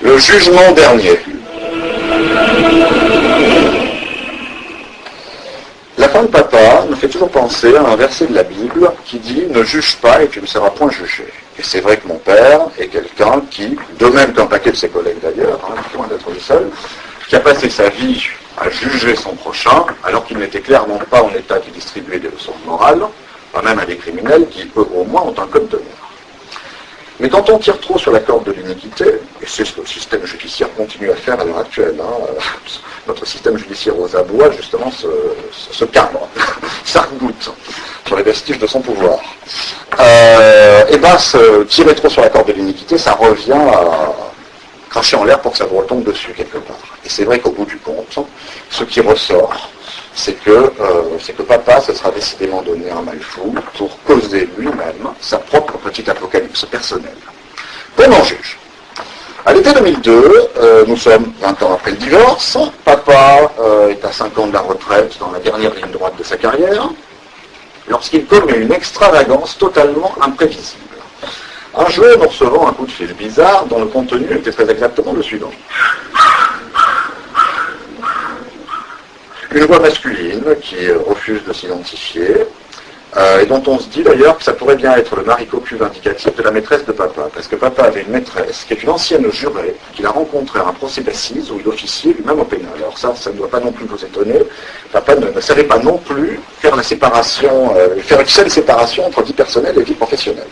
Le jugement dernier. La fin de papa me fait toujours penser à un verset de la Bible qui dit « Ne juge pas et tu ne seras point jugé ». Et c'est vrai que mon père est quelqu'un qui, de même qu'un paquet de ses collègues d'ailleurs, loin d'être le seul, qui a passé sa vie à juger son prochain, alors qu'il n'était clairement pas en état de distribuer des leçons de morale, pas même à des criminels qui, eux, au moins, ont un code d'honneur. Mais quand on tire trop sur la corde de l'iniquité, et c'est ce que le système judiciaire continue à faire à l'heure actuelle, notre système judiciaire aux abois, justement, se cabre, s'arc-boute sur les vestiges de son pouvoir. Tirer trop sur la corde de l'iniquité, ça revient à cracher en l'air pour que ça vous retombe dessus quelque part. Et c'est vrai qu'au bout du compte, ce qui ressort, c'est que papa se sera décidément donné un mal fou pour causer lui-même sa propre petite apocalypse personnelle. Comme on juge. À l'été 2002, nous sommes 20 ans après le divorce, papa est à 5 ans de la retraite dans la dernière ligne droite de sa carrière, lorsqu'il commet une extravagance totalement imprévisible. Un jour, nous recevons un coup de fil bizarre dont le contenu était très exactement le suivant. Une voix masculine qui refuse de s'identifier, et dont on se dit d'ailleurs que ça pourrait bien être le mari cocu vindicatif de la maîtresse de papa, parce que papa avait une maîtresse qui est une ancienne jurée, qu'il a rencontrée à un procès d'assises où il officiait lui-même au pénal. Alors ça ne doit pas non plus vous étonner, papa ne savait pas non plus faire la séparation, faire une seule séparation entre vie personnelle et vie professionnelle.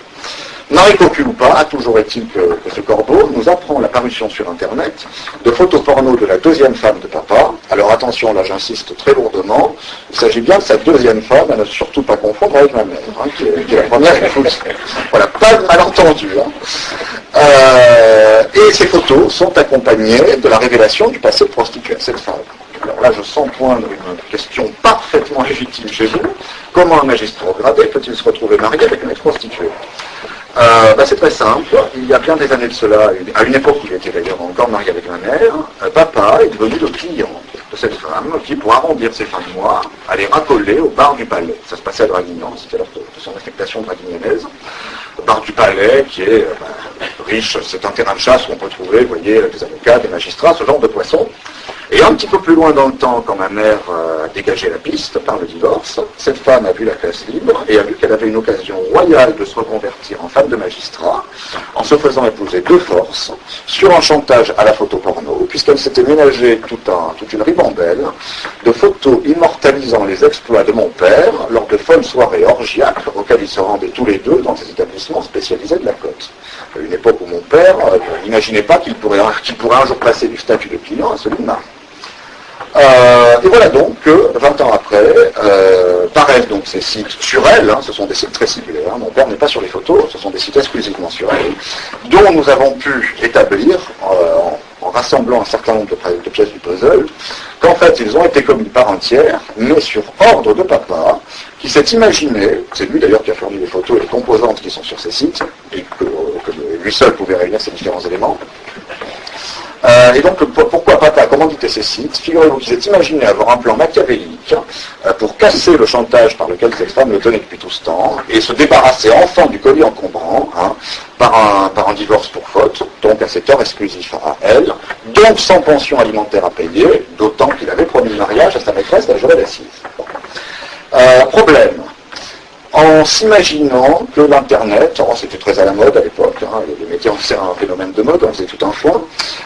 Mari cocu ou pas, toujours est-il que ce corbeau nous apprend la parution sur Internet de photos porno de la deuxième femme de papa. Alors attention, là j'insiste très lourdement, il s'agit bien de sa deuxième femme, à ne surtout pas confondre avec ma mère, qui est la première épouse. Voilà, pas de malentendu. Et ces photos sont accompagnées de la révélation du passé de prostituée à cette femme. Alors là, je sens poindre une question parfaitement légitime chez vous. Comment un magistrat gradé peut-il se retrouver marié avec une ex-prostituée ? C'est très simple. Il y a bien des années de cela, à une époque où il était d'ailleurs encore marié avec ma mère, papa est devenu le client de cette femme qui, pour arrondir ses fins de mois, allait racoler au bar du Palais. Ça se passait à Draguignan, c'était lors de son affectation draguignonnaise. Le bar du Palais, qui est riche, c'est un terrain de chasse où on peut trouver, vous voyez, des avocats, des magistrats, ce genre de poissons. Et un petit peu plus loin dans le temps, quand ma mère a dégagé la piste par le divorce, cette femme a vu la classe libre et a vu qu'elle avait une occasion royale de se reconvertir en femme de magistrat, en se faisant épouser de force, sur un chantage à la photo porno, puisqu'elle s'était ménagée toute une ribambelle de photos immortalisant les exploits de mon père lors de folles soirées orgiaques auxquelles ils se rendaient tous les deux dans des établissements spécialisés de la côte. À une époque où mon père n'imaginait pas qu'il pourrait un jour passer du statut de client à celui de mari. Et voilà donc que, 20 ans après, paraissent donc ces sites sur elle, ce sont des sites très ciblés, mon père n'est pas sur les photos, ce sont des sites exclusivement sur elle, dont nous avons pu établir, en rassemblant un certain nombre de pièces du puzzle, qu'en fait ils ont été commis par un tiers, mais sur ordre de papa, qui s'est imaginé, c'est lui d'ailleurs qui a fourni les photos et les composantes qui sont sur ces sites, et que lui seul pouvait réunir ces différents éléments, Et donc, pourquoi Papa a commandité ces sites? Figurez-vous qu'il s'est imaginé avoir un plan machiavélique pour casser le chantage par lequel cette femme le tenait depuis tout ce temps et se débarrasser enfin du colis encombrant par un divorce pour faute, donc à ses torts exclusifs à elle, donc sans pension alimentaire à payer, d'autant qu'il avait promis le mariage à sa maîtresse la journée d'assises. Problème. En s'imaginant que l'Internet, c'était très à la mode à l'époque, les métiers c'est un phénomène de mode, on faisait tout un foin,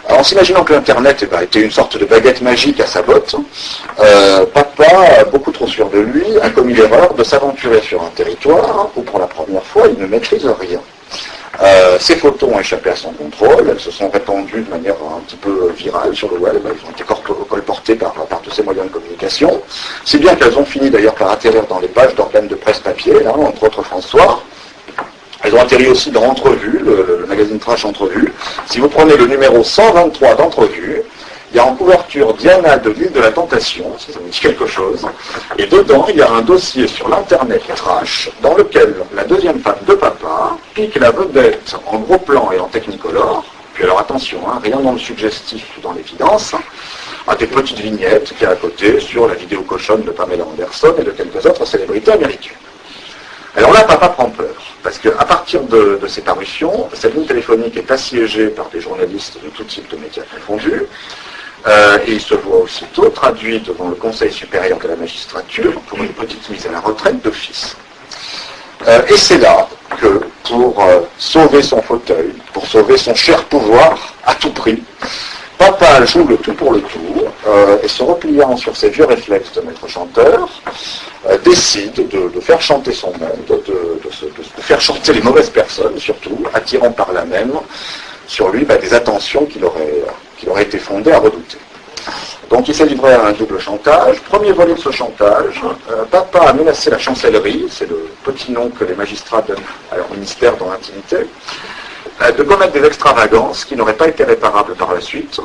en s'imaginant que l'Internet était une sorte de baguette magique à sa botte, Papa, beaucoup trop sûr de lui, a commis l'erreur de s'aventurer sur un territoire où pour la première fois il ne maîtrise rien. Ces photos ont échappé à son contrôle, elles se sont répandues de manière un petit peu virale sur le web, elles ont été colportées par tous ces moyens de communication, si bien qu'elles ont fini d'ailleurs par atterrir dans les pages d'organes de presse papier, entre autres François. Elles ont atterri aussi dans Entrevue, le magazine Trash Entrevue. Si vous prenez le numéro 123 d'Entrevue, il y a en couverture Diana de l'île de la Tentation, si ça vous dit quelque chose, et dedans il y a un dossier sur l'internet trash, dans lequel la deuxième femme de Papa pique la vedette en gros plan et en technicolor, puis alors attention, rien dans le suggestif ou dans l'évidence, à des petites vignettes qu'il y a à côté sur la vidéo cochonne de Pamela Anderson et de quelques autres célébrités américaines. Alors là, Papa prend peur, parce qu'à partir de ces parutions, cette ligne téléphonique est assiégée par des journalistes de tout type de médias confondus, et il se voit aussitôt traduit devant le Conseil supérieur de la magistrature pour une petite mise à la retraite d'office. Et c'est là que, pour sauver son fauteuil, pour sauver son cher pouvoir à tout prix, Papa joue le tout pour le tout, et se repliant sur ses vieux réflexes de maître chanteur, décide de faire chanter son monde, de faire chanter les mauvaises personnes surtout, attirant par là même sur lui des attentions qu'il aurait été fondé à redouter. Donc il s'est livré à un double chantage. Premier volet de ce chantage, Papa a menacé la chancellerie, c'est le petit nom que les magistrats donnent à leur ministère dans l'intimité, de commettre des extravagances qui n'auraient pas été réparables par la suite,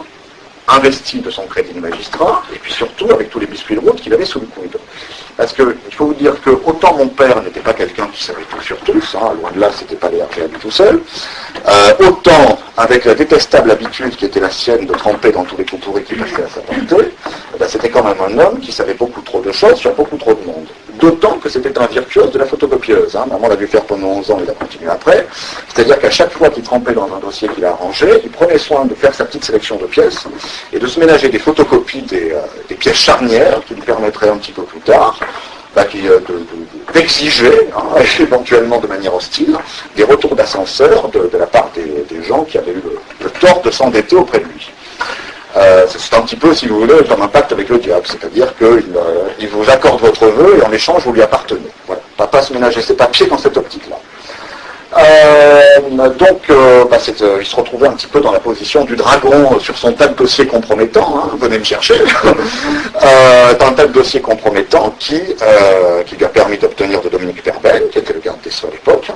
investi de son crédit de magistrat, et puis surtout avec tous les biscuits de route qu'il avait sous le coude. Parce qu'il faut vous dire que autant mon père n'était pas quelqu'un qui savait tout sur tous, loin de là, c'était pas les RPA tout seul, autant avec la détestable habitude qui était la sienne de tremper dans tous les pourris qui passaient à sa portée, c'était quand même un homme qui savait beaucoup trop de choses sur beaucoup trop de monde. D'autant que c'était un virtuose de la photocopieuse. Maman l'a dû faire pendant 11 ans, il a continué après. C'est-à-dire qu'à chaque fois qu'il trempait dans un dossier qu'il a arrangé, il prenait soin de faire sa petite sélection de pièces et de se ménager des photocopies des pièces charnières qui lui permettraient un petit peu plus tard d'exiger, éventuellement de manière hostile, des retours d'ascenseur de la part des gens qui avaient eu le tort de s'endetter auprès de lui. C'est un petit peu, si vous voulez, comme un pacte avec le diable, c'est-à-dire qu'il vous accorde votre vœu et en échange vous lui appartenez. Voilà. Papa se ménageait ses papiers dans cette optique-là. Il se retrouvait un petit peu dans la position du dragon sur son tas de dossiers compromettants, venez me chercher, dans un tas de dossiers compromettants qui lui a permis d'obtenir de Dominique Perben, qui était le garde des Sceaux à l'époque,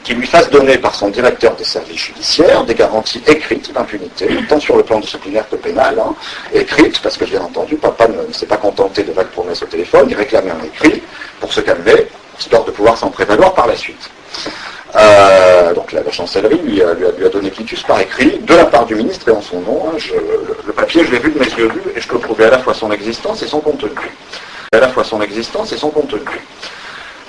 qui lui fasse donner par son directeur des services judiciaires des garanties écrites d'impunité, tant sur le plan disciplinaire que pénal, écrites, parce que bien entendu, Papa ne s'est pas contenté de vagues promesses au téléphone, il réclamait un écrit pour se calmer, histoire de pouvoir s'en prévaloir par la suite. Donc la chancellerie lui a donné quitus par écrit, de la part du ministre et en son nom. Le papier, je l'ai vu de mes yeux vus, et je peux prouver à la fois son existence et son contenu.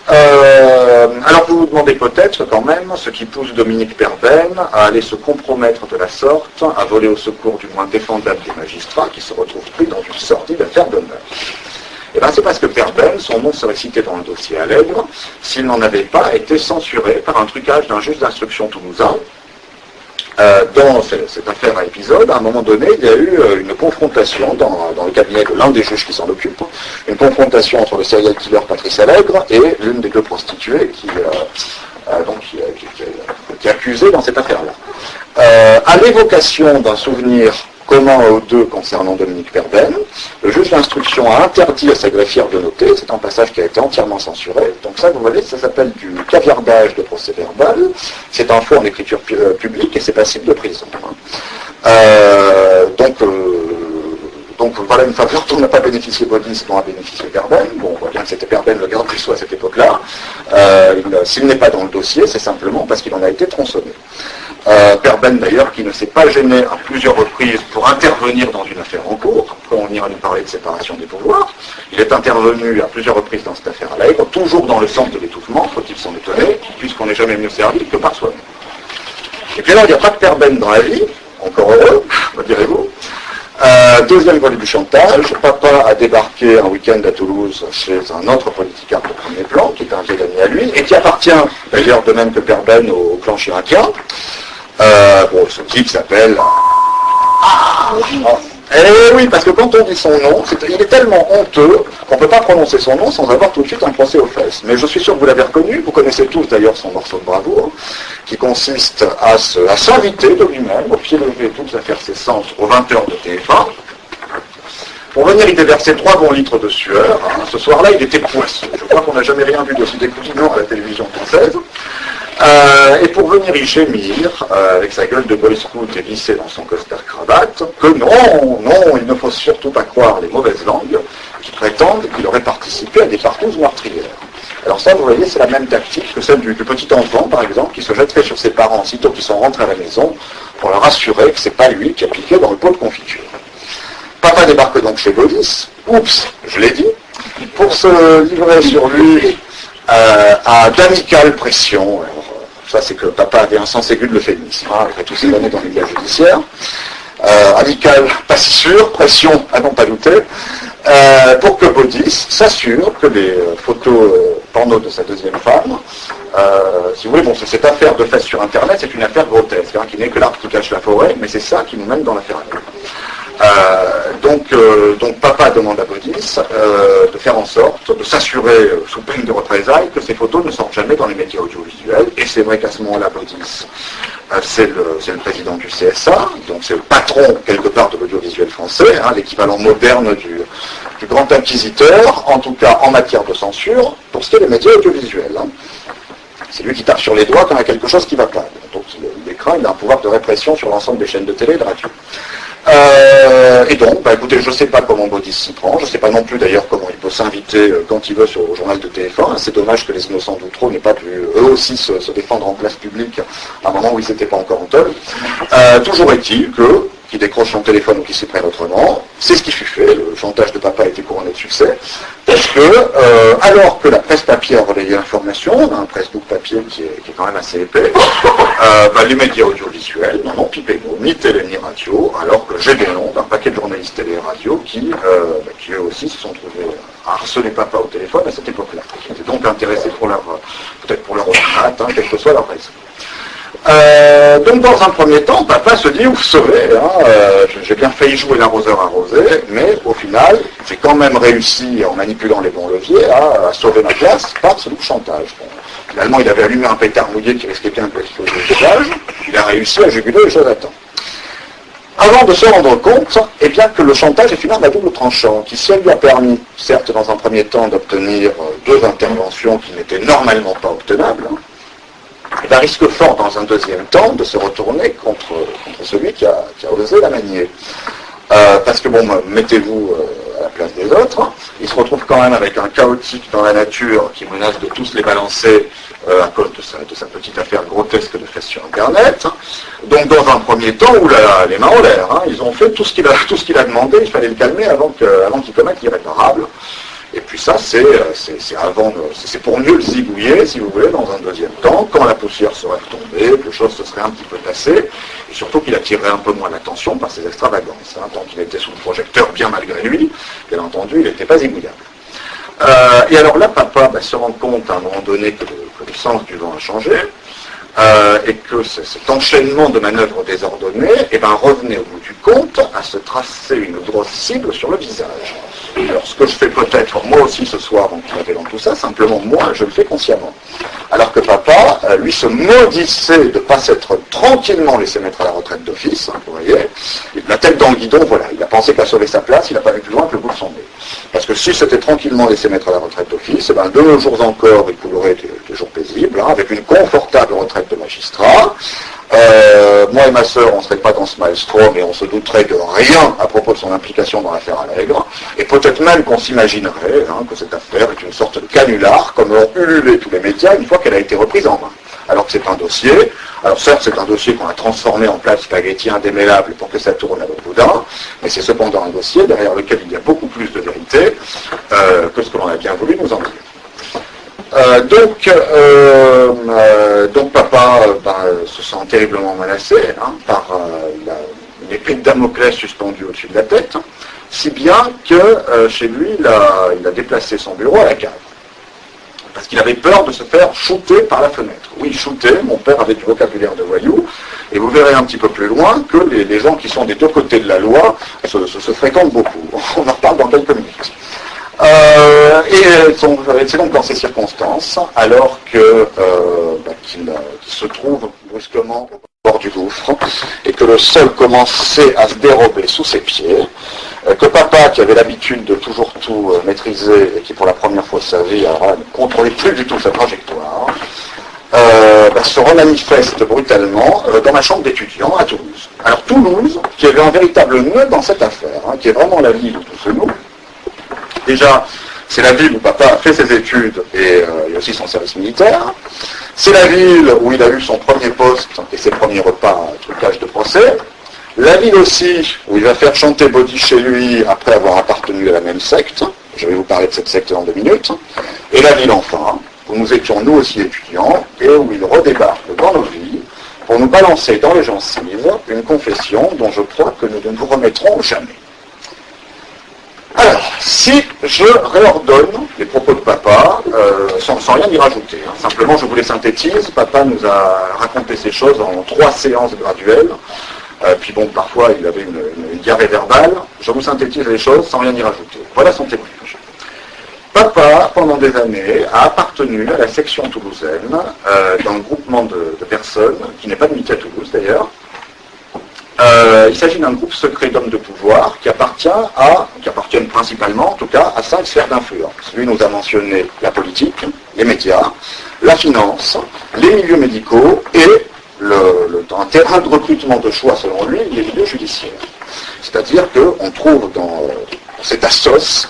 Alors vous vous demandez peut-être quand même ce qui pousse Dominique Perben à aller se compromettre de la sorte, à voler au secours du moins défendable des magistrats qui se retrouvent pris dans une sordide affaire d'honneur. Eh bien c'est parce que Perben, son nom serait cité dans le dossier Allègre, s'il n'en avait pas été censuré par un trucage d'un juge d'instruction toulousain. Dans cette affaire à épisode, à un moment donné, il y a eu une confrontation dans le cabinet de l'un des juges qui s'en occupe, une confrontation entre le serial killer Patrice Allègre et l'une des deux prostituées qui est accusée dans cette affaire-là. À l'évocation d'un souvenir commun aux deux concernant Dominique Perben, le juge d'instruction a interdit à sa greffière de noter, c'est un passage qui a été entièrement censuré, donc ça vous voyez, ça s'appelle du caviardage de procès verbal, c'est un faux en écriture publique et c'est passible de prison. Donc Donc voilà une faveur dont n'a pas bénéficié Baudis, dont a bénéficié Perben. Bon, on voit bien que c'était Perben le garde des Sceaux à cette époque-là. S'il n'est pas dans le dossier, c'est simplement parce qu'il en a été tronçonné. Perben d'ailleurs qui ne s'est pas gêné à plusieurs reprises pour intervenir dans une affaire en cours. Après on ira nous parler de séparation des pouvoirs. Il est intervenu à plusieurs reprises dans cette affaire à Lège, toujours dans le sens de l'étouffement, faut-il s'en étonner, puisqu'on n'est jamais mieux servi que par soi-même. Et puis alors il n'y a pas de Perben dans la vie, encore heureux, me direz-vous. Deuxième volet du chantage, papa a débarqué un week-end à Toulouse chez un autre politicard de premier plan, qui est un vieil ami à lui, et qui appartient, d'ailleurs de même que Perben, au clan chiracien. Ce type s'appelle... Eh oui, parce que quand on dit son nom, il est tellement honteux qu'on ne peut pas prononcer son nom sans avoir tout de suite un procès aux fesses. Mais je suis sûr que vous l'avez reconnu, vous connaissez tous d'ailleurs son morceau de bravoure, qui consiste à s'inviter de lui-même, au pied levé, toutes affaires cessantes, aux 20h de TF1, pour venir y déverser 3 bons litres de sueur. Ce soir-là, il était poisseux. Je crois qu'on n'a jamais rien vu d'aussi découlinant à la télévision française. Et pour venir y gémir, avec sa gueule de boy scout et vissée dans son costard cravate, que non, il ne faut surtout pas croire les mauvaises langues qui prétendent qu'il aurait participé à des partouzes meurtrières. Alors ça, vous voyez, c'est la même tactique que celle du petit enfant, par exemple, qui se jetterait sur ses parents sitôt qu'ils sont rentrés à la maison pour leur assurer que c'est pas lui qui a piqué dans le pot de confiture. Papa débarque donc chez Baudis, oups, je l'ai dit, pour se livrer sur lui à d'amicales pressions. Alors, ça, c'est que papa avait un sens aigu de l'euphémisme, après toutes ces années dans les milieu judiciaire. Amical, pas si sûr, pression, à n'en pas douter, pour que Baudis s'assure que les photos porno de sa deuxième femme, si vous voulez, bon, cette affaire de fesses sur Internet, c'est une affaire grotesque, qui n'est que l'arbre qui cache la forêt, mais c'est ça qui nous mène dans l'affaire à nous. Donc papa demande à Baudis de faire en sorte de s'assurer, sous peine de représailles, que ces photos ne sortent jamais dans les médias audiovisuels. Et c'est vrai qu'à ce moment-là, Baudis, c'est le président du CSA, donc c'est le patron, quelque part, de l'audiovisuel français, l'équivalent moderne du grand inquisiteur, en tout cas en matière de censure, pour ce qui est des médias audiovisuels. C'est lui qui tape sur les doigts quand il y a quelque chose qui ne va pas. Donc il est craint, il a un pouvoir de répression sur l'ensemble des chaînes de télé et de radio. Et donc, écoutez, je ne sais pas comment Baudis s'y prend, je ne sais pas non plus d'ailleurs comment il peut s'inviter quand il veut au journal de TF1. C'est dommage que les innocents d'Outreau n'aient pas pu eux aussi se défendre en place publique à un moment où ils n'étaient pas encore en teule. Toujours est-il que, qui décroche son téléphone ou qui s'y prenne autrement, c'est ce qui fut fait, le chantage de papa a été couronné de succès, parce que, alors que la presse papier a relayé l'information, on a un pressbook papier qui est quand même assez épais, les médias audiovisuels n'en ont pipé mot, ni télé ni radio, alors que j'ai des noms d'un paquet de journalistes télé et radio qui eux aussi se sont trouvés à harceler papa au téléphone à cette époque-là, qui étaient donc intéressés pour leur, peut-être pour leur retraite, quelle que soit leur raison. Donc dans un premier temps, papa se dit, vous savez, j'ai bien failli jouer l'arroseur arrosé, mais au final, j'ai quand même réussi, en manipulant les bons leviers, à sauver ma place par ce loup chantage. Bon, finalement, il avait allumé un pétard mouillé qui risquait bien de exploser le visage, il a réussi à juguler les choses à temps. Avant de se rendre compte, bien que le chantage est une arme à double tranchant, qui si elle lui a permis, certes dans un premier temps, d'obtenir 2 interventions qui n'étaient normalement pas obtenables, il risque fort dans un deuxième temps de se retourner contre celui qui a osé la manier. Parce que bon, mettez-vous à la place des autres, il se retrouve quand même avec un chaotique dans la nature qui menace de tous les balancer à cause de sa petite affaire grotesque de fesses sur Internet. Donc dans un premier temps, oulala, les mains en l'air, ils ont fait tout ce qu'il a demandé, il fallait le calmer avant qu'il commette l'irréparable. Et puis ça, c'est pour mieux le zigouiller, si vous voulez, dans un deuxième temps, quand la poussière serait retombée, que les choses se seraient un petit peu tassées, et surtout qu'il attirerait un peu moins l'attention par ses extravagances. Tant qu'il était sous le projecteur, bien malgré lui, bien entendu, il n'était pas zigouillable. Et alors là, papa se rend compte à un moment donné que le sens du vent a changé, et que cet enchaînement de manœuvres désordonnées revenait au bout du compte à se tracer une grosse cible sur le visage. Alors ce que je fais peut-être moi aussi ce soir en révélant tout ça, simplement moi je le fais consciemment. Alors que papa, lui se maudissait de ne pas s'être tranquillement laissé mettre à la retraite d'office, vous voyez, la tête dans le guidon, voilà, il a pensé qu'à sauver sa place, il n'a pas vu plus loin que le bout de son nez. Parce que si s'était tranquillement laissé mettre à la retraite d'office, de nos jours encore, il coulerait des toujours paisible, hein, avec une confortable retraite de magistrat. Moi et ma sœur, on ne serait pas dans ce maelstrom et on se douterait de rien à propos de son implication dans l'affaire Allègre. Et peut-être même qu'on s'imaginerait que cette affaire est une sorte de canular, comme l'ont ululé tous les médias une fois qu'elle a été reprise en main. Alors que c'est un dossier, alors certes c'est un dossier qu'on a transformé en plat de spaghetti indémêlable pour que ça tourne à l'autre boudin, mais c'est cependant un dossier derrière lequel il y a beaucoup plus de vérité que ce que l'on a bien voulu nous en dire. Donc papa se sent terriblement menacé par une épée de Damoclès suspendue au-dessus de la tête, si bien que chez lui il a déplacé son bureau à la cave. Parce qu'il avait peur de se faire shooter par la fenêtre. Oui, shooter, mon père avait du vocabulaire de voyou, et vous verrez un petit peu plus loin que les gens qui sont des deux côtés de la loi se fréquentent beaucoup. On en reparle dans quelques minutes. C'est donc dans ces circonstances, alors qu'il se trouve brusquement au bord du gouffre, et que le sol commençait à se dérober sous ses pieds, que papa, qui avait l'habitude de toujours tout maîtriser, et qui pour la première fois de sa vie ne contrôlait plus du tout sa trajectoire, se remanifeste brutalement dans ma chambre d'étudiant à Toulouse. Alors Toulouse, qui avait un véritable nœud dans cette affaire, qui est vraiment la ville où tout se noue. Déjà, c'est la ville où papa a fait ses études et aussi son service militaire. C'est la ville où il a eu son premier poste et ses premiers repas trucage de procès. La ville aussi où il va faire chanter Body chez lui après avoir appartenu à la même secte. Je vais vous parler de cette secte dans 2 minutes. Et la ville enfin, où nous étions nous aussi étudiants et où il redébarque dans nos vies pour nous balancer dans les gencives une confession dont je crois que nous ne nous remettrons jamais. Alors, si je réordonne les propos de papa, sans rien y rajouter, simplement je vous les synthétise, papa nous a raconté ces choses en 3 séances graduelles, puis bon, parfois il avait une diarrhée verbale, je vous synthétise les choses sans rien y rajouter. Voilà son témoignage. Papa, pendant des années, a appartenu à la section toulousaine, d'un groupement de personnes, qui n'est pas limité à Toulouse d'ailleurs. Il s'agit d'un groupe secret d'hommes de pouvoir qui appartiennent principalement, en tout cas, à 5 sphères d'influence. Lui nous a mentionné la politique, les médias, la finance, les milieux médicaux et un terrain de recrutement de choix, selon lui, les milieux judiciaires. C'est-à-dire qu'on trouve dans cette assoce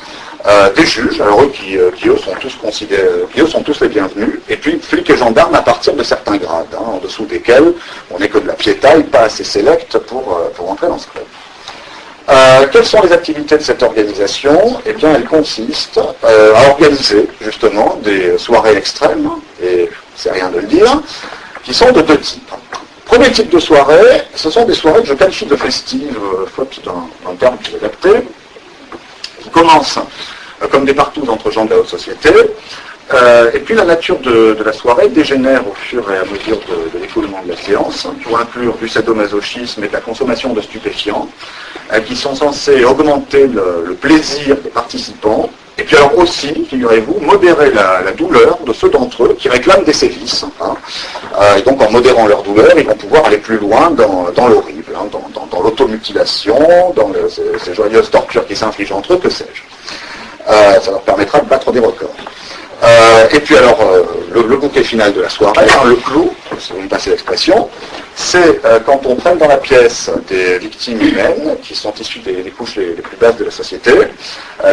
des juges, alors eux qui eux sont tous les bienvenus, et puis flics et gendarmes à partir de certains grades, en dessous desquels on n'est que de la piétaille, pas assez sélecte pour entrer dans ce club. Quelles sont les activités de cette organisation? Eh bien, elles consistent à organiser justement des soirées extrêmes, et c'est rien de le dire, qui sont de 2 types. Premier type de soirée, ce sont des soirées que je qualifie de festives, faute d'un terme plus adapté, qui commencent comme des partous entre gens de la haute société, et puis la nature de la soirée dégénère au fur et à mesure de l'écoulement de la séance, pour inclure du sadomasochisme et de la consommation de stupéfiants, qui sont censés augmenter le plaisir des participants, et puis alors aussi, figurez-vous, modérer la douleur de ceux d'entre eux qui réclament des sévices. Et donc en modérant leur douleur, ils vont pouvoir aller plus loin dans l'horrible, dans l'automutilation, dans ces joyeuses tortures qui s'infligent entre eux, que sais-je. Ça leur permettra de battre des records. Et puis alors, le bouquet final de la soirée, le clou, si vous me passez l'expression, c'est quand on traîne dans la pièce des victimes humaines, qui sont issues des couches les plus basses de la société,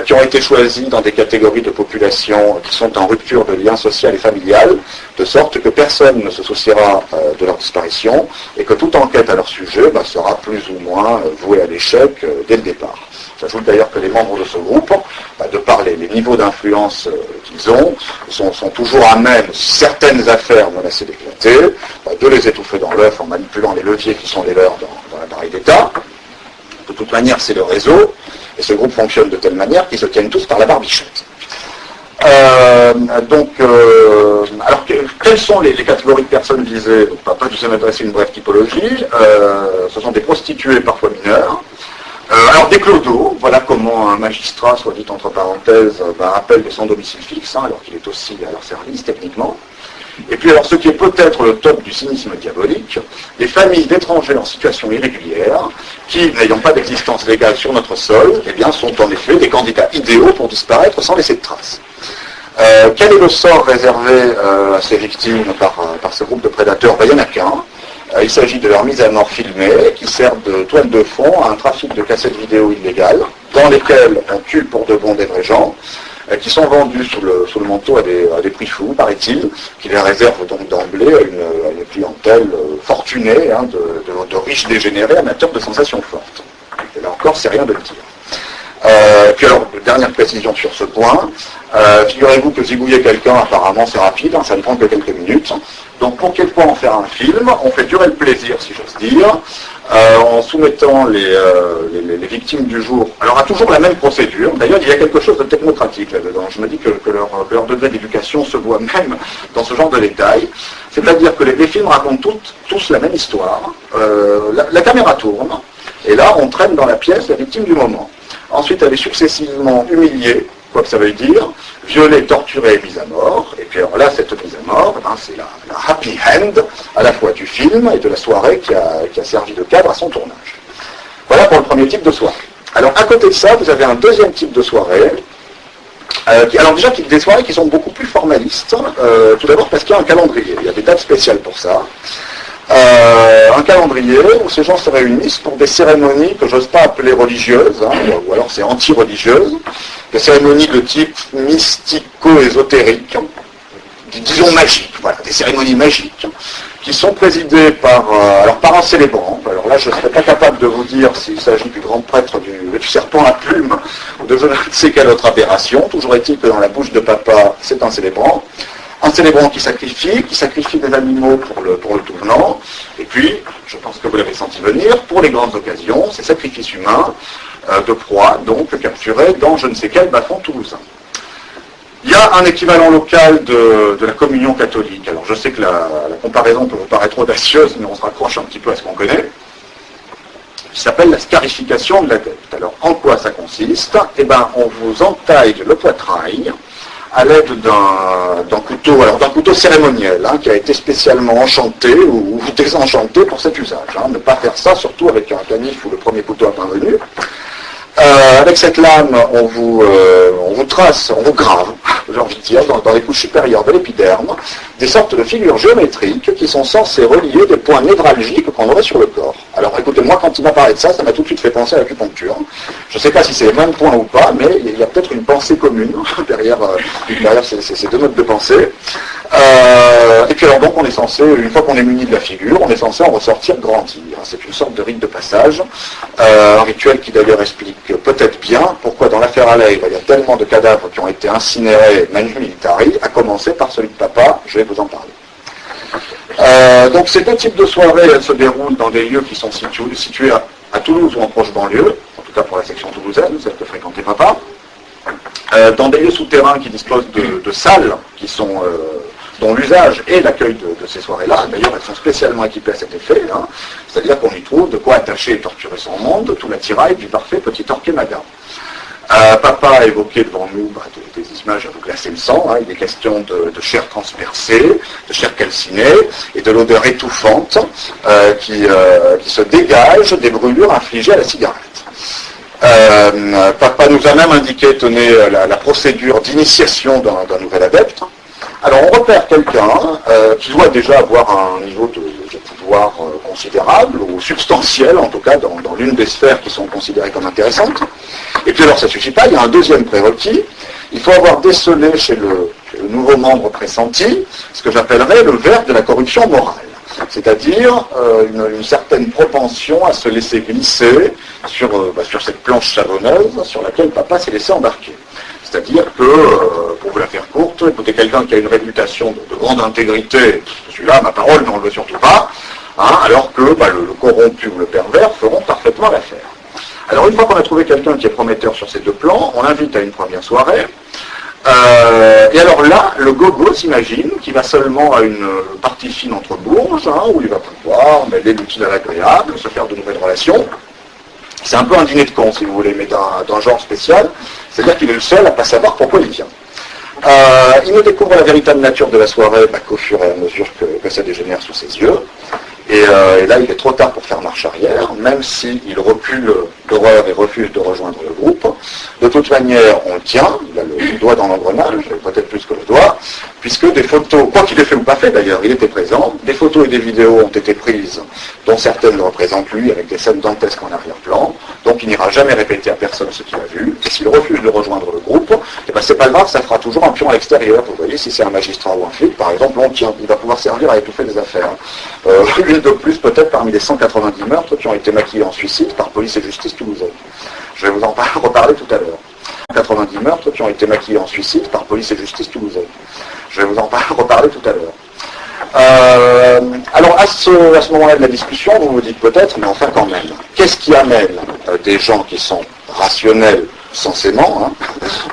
qui ont été choisies dans des catégories de population qui sont en rupture de lien social et familial, de sorte que personne ne se souciera de leur disparition, et que toute enquête à leur sujet sera plus ou moins vouée à l'échec dès le départ. J'ajoute d'ailleurs que les membres de ce groupe, de par les niveaux d'influence qu'ils ont, sont toujours à même, certaines affaires menacées d'éclater, de les étouffer dans l'œuf en manipulant les leviers qui sont les leurs dans l'appareil d'État. De toute manière, c'est le réseau, et ce groupe fonctionne de telle manière qu'ils se tiennent tous par la barbichette. Alors, quelles sont les catégories de personnes visées? Papa, je sais m'adresser une brève typologie. Ce sont des prostituées, parfois mineures. Alors des clodos, voilà comment un magistrat, soit dit entre parenthèses, appelle des sans domicile fixe, alors qu'il est aussi à leur service techniquement. Et puis alors ce qui est peut-être le top du cynisme diabolique, les familles d'étrangers en situation irrégulière, qui, n'ayant pas d'existence légale sur notre sol, eh bien, sont en effet des candidats idéaux pour disparaître sans laisser de traces. Quel est le sort réservé à ces victimes par ce groupe de prédateurs? Il n'y en a qu'un. Il s'agit de leur mise à mort filmée, qui sert de toile de fond à un trafic de cassettes vidéo illégales, dans lesquelles on tue pour de bon des vrais gens, qui sont vendus sous le manteau à des prix fous, paraît-il, qui les réservent donc d'emblée à une clientèle fortunée, hein, de riches dégénérés amateurs de sensations fortes. Et là encore, c'est rien de le dire. Puis alors, dernière précision sur ce point, figurez-vous que zigouiller quelqu'un, apparemment c'est rapide, hein, ça ne prend que quelques minutes. Donc pour quelquefois en faire un film, on fait durer le plaisir, si j'ose dire, en soumettant les victimes du jour. Alors à toujours la même procédure. D'ailleurs, il y a quelque chose de technocratique là-dedans. Je me dis que leur degré d'éducation se voit même dans ce genre de détails. C'est-à-dire que les films racontent tous la même histoire. La caméra tourne, et là on traîne dans la pièce la victime du moment. Ensuite, elle est successivement humiliée, quoi que ça veuille dire, violée, torturée et mise à mort. Et puis alors là, cette mise à mort, c'est la happy end à la fois du film et de la soirée qui a servi de cadre à son tournage. Voilà pour le premier type de soirée. Alors à côté de ça, vous avez un deuxième type de soirée, alors déjà des soirées qui sont beaucoup plus formalistes, tout d'abord parce qu'il y a un calendrier, il y a des dates spéciales pour ça. Un calendrier où ces gens se réunissent pour des cérémonies que j'ose pas appeler religieuses, hein, ou alors c'est anti-religieuses, des cérémonies de type mystico-ésotérique, disons magiques, voilà, des cérémonies magiques, qui sont présidées par un célébrant. Alors là, je ne serais pas capable de vous dire s'il s'agit du grand prêtre du serpent à plumes ou de je ne sais quelle autre aberration. Toujours est-il que dans la bouche de papa, c'est un célébrant. Un célébrant qui sacrifie des animaux pour le tournant, et puis, je pense que vous l'avez senti venir, pour les grandes occasions, ces sacrifices humains de proies, donc capturés dans je ne sais quel bas-fond toulousain. Il y a un équivalent local de la communion catholique. Alors je sais que la comparaison peut vous paraître audacieuse, mais on se raccroche un petit peu à ce qu'on connaît, qui s'appelle la scarification de l'adepte. Alors en quoi ça consiste? Eh bien, on vous entaille le poitrail à l'aide d'un couteau cérémoniel, hein, qui a été spécialement enchanté ou désenchanté pour cet usage. Hein. Ne pas faire ça, surtout avec un canif ou le premier couteau à pain venu. Avec cette lame, on vous trace, on vous grave, j'ai envie de dire, dans les couches supérieures de l'épiderme, des sortes de figures géométriques qui sont censées relier des points névralgiques qu'on aurait sur le corps. Alors écoutez, moi quand il m'a parlé de ça, ça m'a tout de suite fait penser à l'acupuncture. Je ne sais pas si c'est les mêmes points ou pas, mais il y a peut-être une pensée commune derrière ces deux modes de pensée. Et puis alors donc on est censé, une fois qu'on est muni de la figure, on est censé en ressortir grandi. C'est une sorte de rite de passage, un rituel qui d'ailleurs explique peut-être bien pourquoi dans l'affaire Allègre il y a tellement de cadavres qui ont été incinérés manu militari, à commencer par celui de papa, je vais vous en parler. Donc ces deux types de soirées, elles se déroulent dans des lieux qui sont situés à Toulouse ou en proche banlieue, en tout cas pour la section toulousaine, celle que fréquentait papa, dans des lieux souterrains qui disposent de salles qui sont dont l'usage et l'accueil de ces soirées-là. D'ailleurs, elles sont spécialement équipées à cet effet, hein. C'est-à-dire qu'on y trouve de quoi attacher et torturer son monde, tout l'attirail du parfait petit Torquemada. Papa a évoqué devant nous des images à vous glacer le sang, hein. Il est question de chair transpercée, de chair calcinée, et de l'odeur étouffante qui se dégage des brûlures infligées à la cigarette. Papa nous a même indiqué, tenez, la procédure d'initiation d'un nouvel adepte. Alors on repère quelqu'un qui doit déjà avoir un niveau de pouvoir considérable, ou substantiel en tout cas, dans l'une des sphères qui sont considérées comme intéressantes. Et puis alors ça ne suffit pas, il y a un deuxième prérequis. Il faut avoir décelé chez le nouveau membre pressenti ce que j'appellerais le verre de la corruption morale. C'est-à-dire une certaine propension à se laisser glisser sur cette planche savonneuse sur laquelle papa s'est laissé embarquer. C'est-à-dire que, pour vous la faire courte, écoutez, quelqu'un qui a une réputation de grande intégrité, celui-là, ma parole, n'en le veut surtout pas, hein, alors que le corrompu ou le pervers feront parfaitement l'affaire. Alors une fois qu'on a trouvé quelqu'un qui est prometteur sur ces deux plans, on l'invite à une première soirée, et alors là, le gogo s'imagine qu'il va seulement à une partie fine entre bourges, hein, où il va pouvoir mêler l'utile à l'agréable, se faire de nouvelles relations. C'est un peu un dîner de con, si vous voulez, mais d'un genre spécial. C'est-à-dire qu'il est le seul à ne pas savoir pourquoi il vient. Il ne découvre la véritable nature de la soirée qu'au fur et à mesure que ça dégénère sous ses yeux. Et là, il est trop tard pour faire marche arrière, même s'il recule d'horreur et refuse de rejoindre le groupe. De toute manière, on le tient, il a le doigt dans l'engrenage, peut-être plus que le doigt, puisque des photos, quoi qu'il ait fait ou pas fait d'ailleurs, il était présent, des photos et des vidéos ont été prises, dont certaines le représentent lui, avec des scènes dantesques en arrière-plan, donc il n'ira jamais répéter à personne ce qu'il a vu, et s'il refuse de rejoindre le groupe, eh ben c'est pas grave, ça fera toujours un pion à l'extérieur, vous voyez, si c'est un magistrat ou un flic, par exemple, il va pouvoir servir à étouffer des affaires. Une de plus peut-être parmi les 190 meurtres qui ont été maquillés en suicide par police et justice toulousaine. Je vais vous en reparler tout à l'heure. 90 meurtres qui ont été maquillés en suicide par police et justice toulousaine. Je vais vous en reparler tout à l'heure. Alors à ce moment-là de la discussion, vous vous dites peut-être, mais enfin quand même, qu'est-ce qui amène des gens qui sont rationnels censément,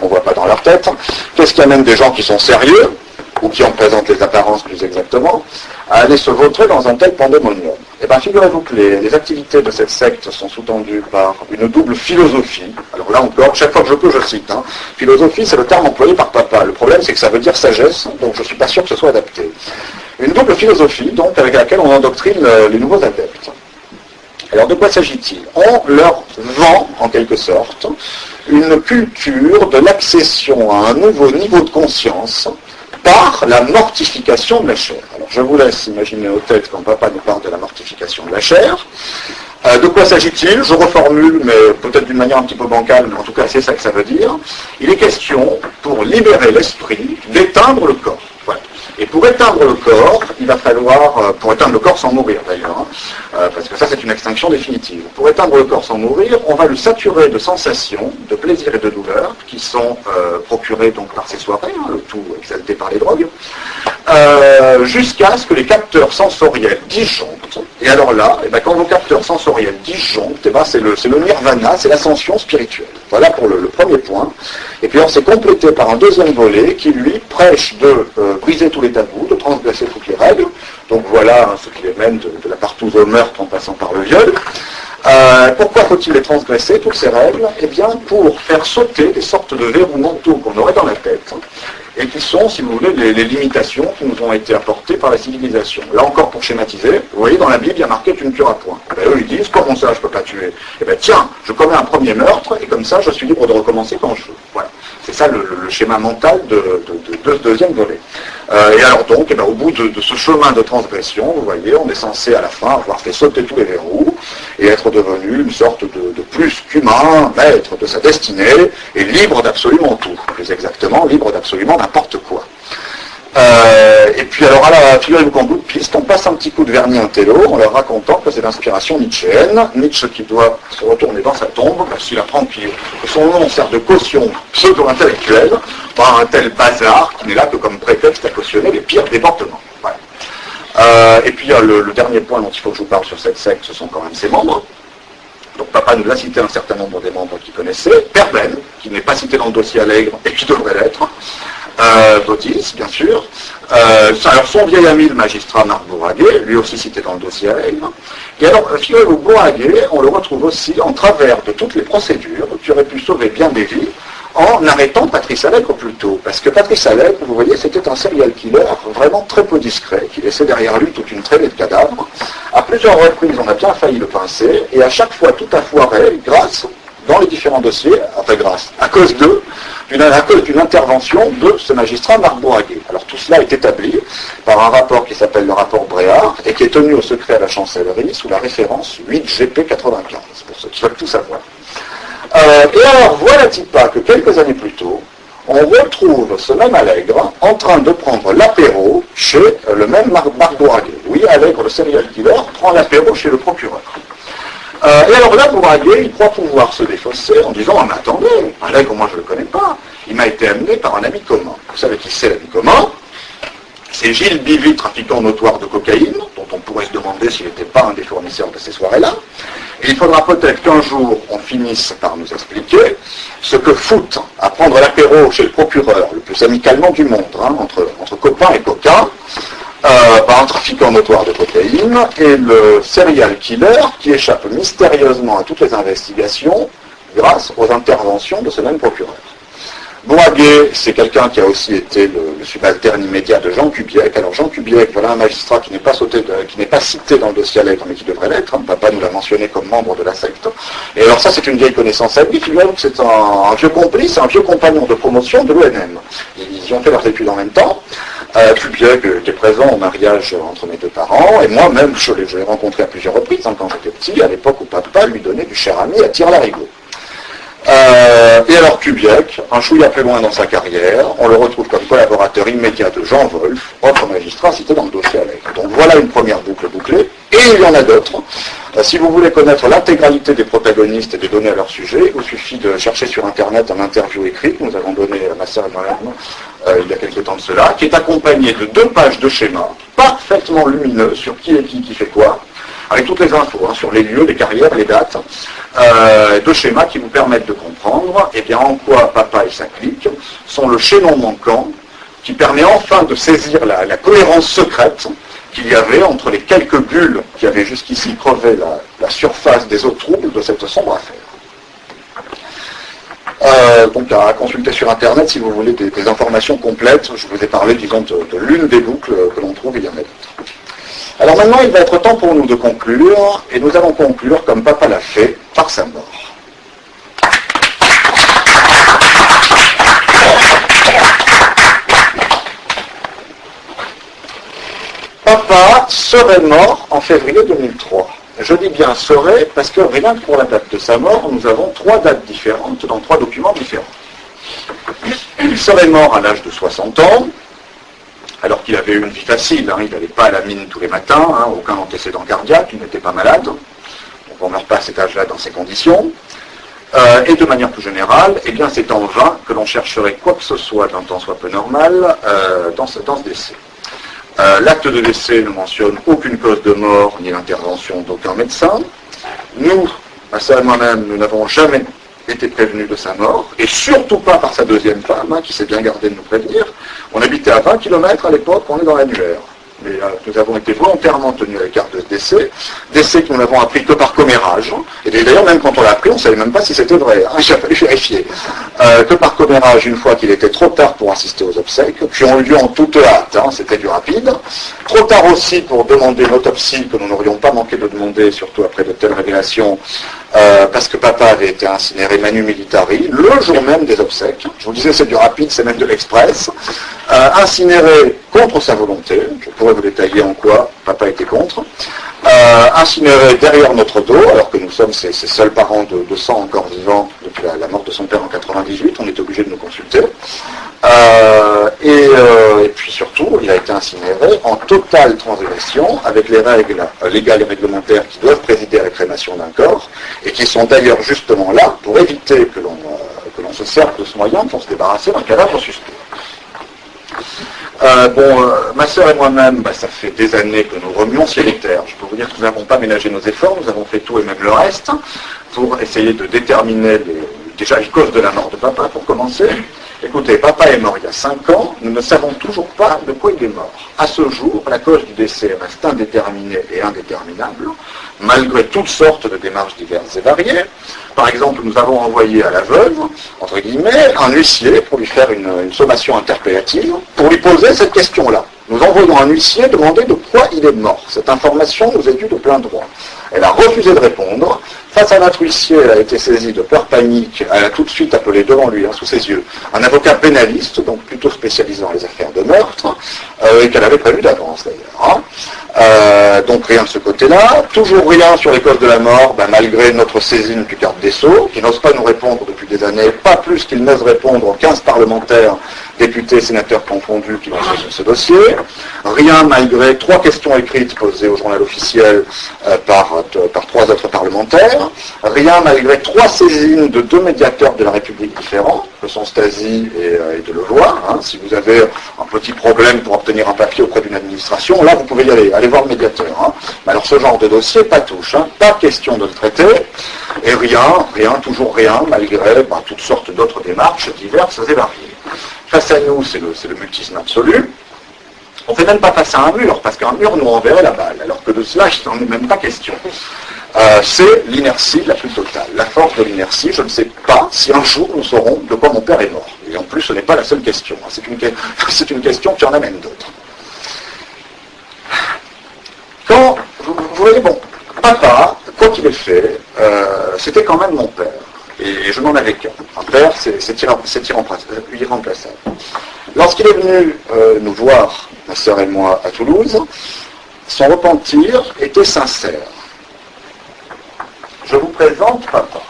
on ne voit pas dans leur tête, qu'est-ce qui amène des gens qui sont sérieux, ou qui en présentent les apparences plus exactement, à aller se vautrer dans un tel pandémonium? Eh bien, figurez-vous que les activités de cette secte sont sous-tendues par une double philosophie. Alors là encore, chaque fois que je peux, je cite. Philosophie, c'est le terme employé par papa. Le problème, c'est que ça veut dire sagesse, donc je ne suis pas sûr que ce soit adapté. Une double philosophie, donc, avec laquelle on endoctrine les nouveaux adeptes. Alors, de quoi s'agit-il? On leur vend, en quelque sorte, une culture de l'accession à un nouveau niveau de conscience par la mortification de la chair. Alors je vous laisse imaginer au tête quand papa nous parle de la mortification de la chair. De quoi s'agit-il? Je reformule, mais peut-être d'une manière un petit peu bancale, mais en tout cas c'est ça que ça veut dire. Il est question, pour libérer l'esprit, d'éteindre le corps. Voilà. Et pour éteindre le corps, il va falloir, pour éteindre le corps sans mourir d'ailleurs, parce que ça c'est une extinction définitive. Pour éteindre le corps sans mourir, on va le saturer de sensations, de plaisir et de douleur, qui sont procurées donc par ces soirées, le tout exalté par les drogues, jusqu'à ce que les capteurs sensoriels disjonctent. Et alors là, eh ben, quand vos capteurs sensoriels disjonctent, eh ben, c'est le nirvana, c'est l'ascension spirituelle. Voilà pour le premier point. Et puis on s'est complété par un deuxième volet qui, lui, prêche de briser tous les tabous, de transgresser toutes les règles. Donc voilà ce qui les mène de la partouze au meurtre en passant par le viol. Pourquoi faut-il les transgresser, toutes ces règles? Eh bien, pour faire sauter des sortes de verrous mentaux qu'on aurait dans la tête, et qui sont, si vous voulez, les limitations qui nous ont été apportées par la civilisation. Là encore, pour schématiser, vous voyez, dans la Bible, il y a marqué « tu ne tueras point ». Ben, eux, ils disent « comment ça, je ne peux pas tuer ?» Eh bien, tiens, je commets un premier meurtre, et comme ça, je suis libre de recommencer quand je veux. Voilà. C'est ça le schéma mental de ce deuxième volet. Et alors donc, eh bien, au bout de ce chemin de transgression, vous voyez, on est censé à la fin avoir fait sauter tous les verrous et être devenu une sorte de plus qu'humain, maître de sa destinée et libre d'absolument tout. Plus exactement, libre d'absolument n'importe quoi. Et puis alors, figurez-vous qu'en bout de piste, on passe un petit coup de vernis intello en leur racontant que c'est l'inspiration nietzschéenne, Nietzsche qui doit se retourner dans sa tombe, parce qu'il apprend que son nom sert de caution pseudo-intellectuelle par un tel bazar qui n'est là que comme prétexte à cautionner les pires débordements. Voilà. Et puis le dernier point dont il faut que je vous parle sur cette secte, ce sont quand même ses membres. Donc papa nous a cité un certain nombre des membres qu'il connaissait, Père Ben, qui n'est pas cité dans le dossier Allègre et qui devrait l'être, Botis, bien sûr. Alors son vieil ami, le magistrat Marc Bourraguet, lui aussi cité dans le dossier Allègre. Et alors, figurez-vous, Bourraguet, on le retrouve aussi en travers de toutes les procédures qui auraient pu sauver bien des vies en arrêtant Patrice Allègre plutôt. Parce que Patrice Allègre, vous voyez, c'était un serial killer vraiment très peu discret, qui laissait derrière lui toute une traînée de cadavres. À plusieurs reprises, on a bien failli le pincer, et à chaque fois, tout a foiré grâce, dans les différents dossiers, à cause d'une intervention de ce magistrat Marc Bourraguet. Alors tout cela est établi par un rapport qui s'appelle le rapport Bréard, et qui est tenu au secret à la chancellerie sous la référence 8GP95, pour ceux qui veulent tout savoir. Et alors, voilà-t-il pas que quelques années plus tôt, on retrouve ce même Allègre en train de prendre l'apéro chez le même Marc Bourraguet. Oui, Allègre, le serial killer, prend l'apéro chez le procureur. Et alors là, Bourraguet, il croit pouvoir se défausser en disant « Ah mais attendez, Allègre, moi je ne le connais pas. Il m'a été amené par un ami commun. » Vous savez qui c'est l'ami commun? C'est Gilles Bivy, trafiquant notoire de cocaïne, dont on pourrait se demander s'il n'était pas un des fournisseurs de ces soirées-là. Et il faudra peut-être qu'un jour, on finisse par nous expliquer ce que fout à prendre l'apéro chez le procureur, le plus amicalement du monde, entre copains et coquins, un trafiquant notoire de cocaïne, et le serial killer qui échappe mystérieusement à toutes les investigations grâce aux interventions de ce même procureur. Bourraguet, c'est quelqu'un qui a aussi été le subalterne immédiat de Jean Kubiak. Alors Jean Kubiak, voilà un magistrat qui n'est pas cité dans le dossier à lettres, mais qui devrait l'être. Papa nous l'a mentionné comme membre de la secte. Et alors ça, c'est une vieille connaissance à lui. Figurez-vous que c'est un vieux complice, un vieux compagnon de promotion de l'ONM. Ils y ont fait leurs études en même temps. Kubiak qui est présent au mariage entre mes deux parents, et moi-même, je l'ai rencontré à plusieurs reprises quand j'étais petit, à l'époque où papa lui donnait du cher ami à tire-larigot. Et alors Kubiak, un chouïa plus loin dans sa carrière, on le retrouve comme collaborateur immédiat de Jean Wolff, autre magistrat cité dans le dossier à lettres. Donc voilà une première boucle bouclée, et il y en a d'autres. Si vous voulez connaître l'intégralité des protagonistes et des données à leur sujet, il vous suffit de chercher sur Internet un interview écrit que nous avons donné à ma sœur et moi-même il y a quelques temps de cela, qui est accompagné de 2 pages de schéma parfaitement lumineux sur qui est qui fait quoi, avec toutes les infos sur les lieux, les carrières, les dates, 2 schémas qui vous permettent de comprendre en quoi papa et sa clique sont le chaînon manquant qui permet enfin de saisir la cohérence secrète qu'il y avait entre les quelques bulles qui avaient jusqu'ici crevé la surface des eaux troubles de cette sombre affaire. Donc à consulter sur Internet si vous voulez des informations complètes. Je vous ai parlé, disons, de l'une des boucles que l'on trouve, il y en a d'autres. Alors maintenant, il va être temps pour nous de conclure, et nous allons conclure comme papa l'a fait, par sa mort. Papa serait mort en février 2003. Je dis bien serait parce que rien que pour la date de sa mort, nous avons 3 dates différentes dans 3 documents différents. Il serait mort à l'âge de 60 ans, alors qu'il avait eu une vie facile, il n'allait pas à la mine tous les matins, aucun antécédent cardiaque, il n'était pas malade, donc on ne meurt pas à cet âge-là dans ces conditions. Et de manière plus générale, c'est en vain que l'on chercherait quoi que ce soit d'un temps soit peu normal dans ce décès. L'acte de décès ne mentionne aucune cause de mort ni l'intervention d'aucun médecin. Nous, ma sœur et moi-même, nous n'avons jamais été prévenus de sa mort, et surtout pas par sa deuxième femme, qui s'est bien gardée de nous prévenir. On habitait à 20 km à l'époque, on est dans l'annuaire. Mais nous avons été volontairement tenus à l'écart de ce décès que nous n'avons appris que par commérage. Et d'ailleurs, même quand on l'a appris, on ne savait même pas si c'était vrai. Il a fallu vérifier. Que par commérage, une fois qu'il était trop tard pour assister aux obsèques, qui ont eu lieu en toute hâte, c'était du rapide. Trop tard aussi pour demander une autopsie que nous n'aurions pas manqué de demander, surtout après de telles révélations, parce que papa avait été incinéré manu militari, le jour même des obsèques. Je vous disais, c'est du rapide, c'est même de l'express. Incinéré contre sa volonté, je pourrais vous détailler en quoi papa était contre, incinéré derrière notre dos, alors que nous sommes ses seuls parents de sang encore vivants depuis la mort de son père en 98, on est obligé de nous consulter. Et puis surtout, il a été incinéré en totale transgression avec les règles légales et réglementaires qui doivent présider à la crémation d'un corps, et qui sont d'ailleurs justement là pour éviter que l'on se serve de ce moyen pour se débarrasser d'un cadavre suspect. Ma sœur et moi-même, ça fait des années que nous remuons ciel et terre. Je peux vous dire que nous n'avons pas ménagé nos efforts, nous avons fait tout et même le reste pour essayer de déterminer déjà les causes de la mort de papa, pour commencer. Écoutez, papa est mort il y a 5 ans, nous ne savons toujours pas de quoi il est mort. À ce jour, la cause du décès reste indéterminée et indéterminable, malgré toutes sortes de démarches diverses et variées. Par exemple, nous avons envoyé à la veuve, entre guillemets, un huissier pour lui faire une sommation interpellative, pour lui poser cette question-là. Nous envoyons un huissier demander de quoi il est mort. Cette information nous est due de plein droit. Elle a refusé de répondre. Face à notre huissier, elle a été saisie de peur panique. Elle a tout de suite appelé devant lui, sous ses yeux, un avocat pénaliste, donc plutôt spécialisé dans les affaires de meurtre, et qu'elle avait prévu d'avance d'ailleurs. Donc rien de ce côté-là. Toujours rien sur les causes de la mort, malgré notre saisine du garde des Sceaux, qui n'ose pas nous répondre depuis des années, pas plus qu'il n'ose répondre aux 15 parlementaires, députés, sénateurs confondus qui ont sur ce dossier. Rien malgré 3 questions écrites posées au journal officiel par 3 autres parlementaires. Rien malgré 3 saisines de 2 médiateurs de la République différents, que sont Stasi et Delevoye. Si vous avez un petit problème pour obtenir un papier auprès d'une administration, là vous pouvez y aller, allez voir le médiateur. Mais alors ce genre de dossier, pas touche, pas question de le traiter, et rien, toujours rien, malgré toutes sortes d'autres démarches diverses et variées. Face à nous, c'est le mutisme absolu. On ne fait même pas face à un mur, parce qu'un mur nous renverrait la balle, alors que de cela, il n'en est même pas question. C'est l'inertie la plus totale, la force de l'inertie. Je ne sais pas si un jour nous saurons de quoi mon père est mort. Et en plus, ce n'est pas la seule question. C'est une question qui en amène d'autres. Quand, vous voyez, bon, papa, quoi qu'il ait fait, c'était quand même mon père. Et je n'en avais qu'un. Un père, c'est irremplaçable. Lorsqu'il est venu nous voir, ma sœur et moi, à Toulouse, son repentir était sincère. Je vous présente papa.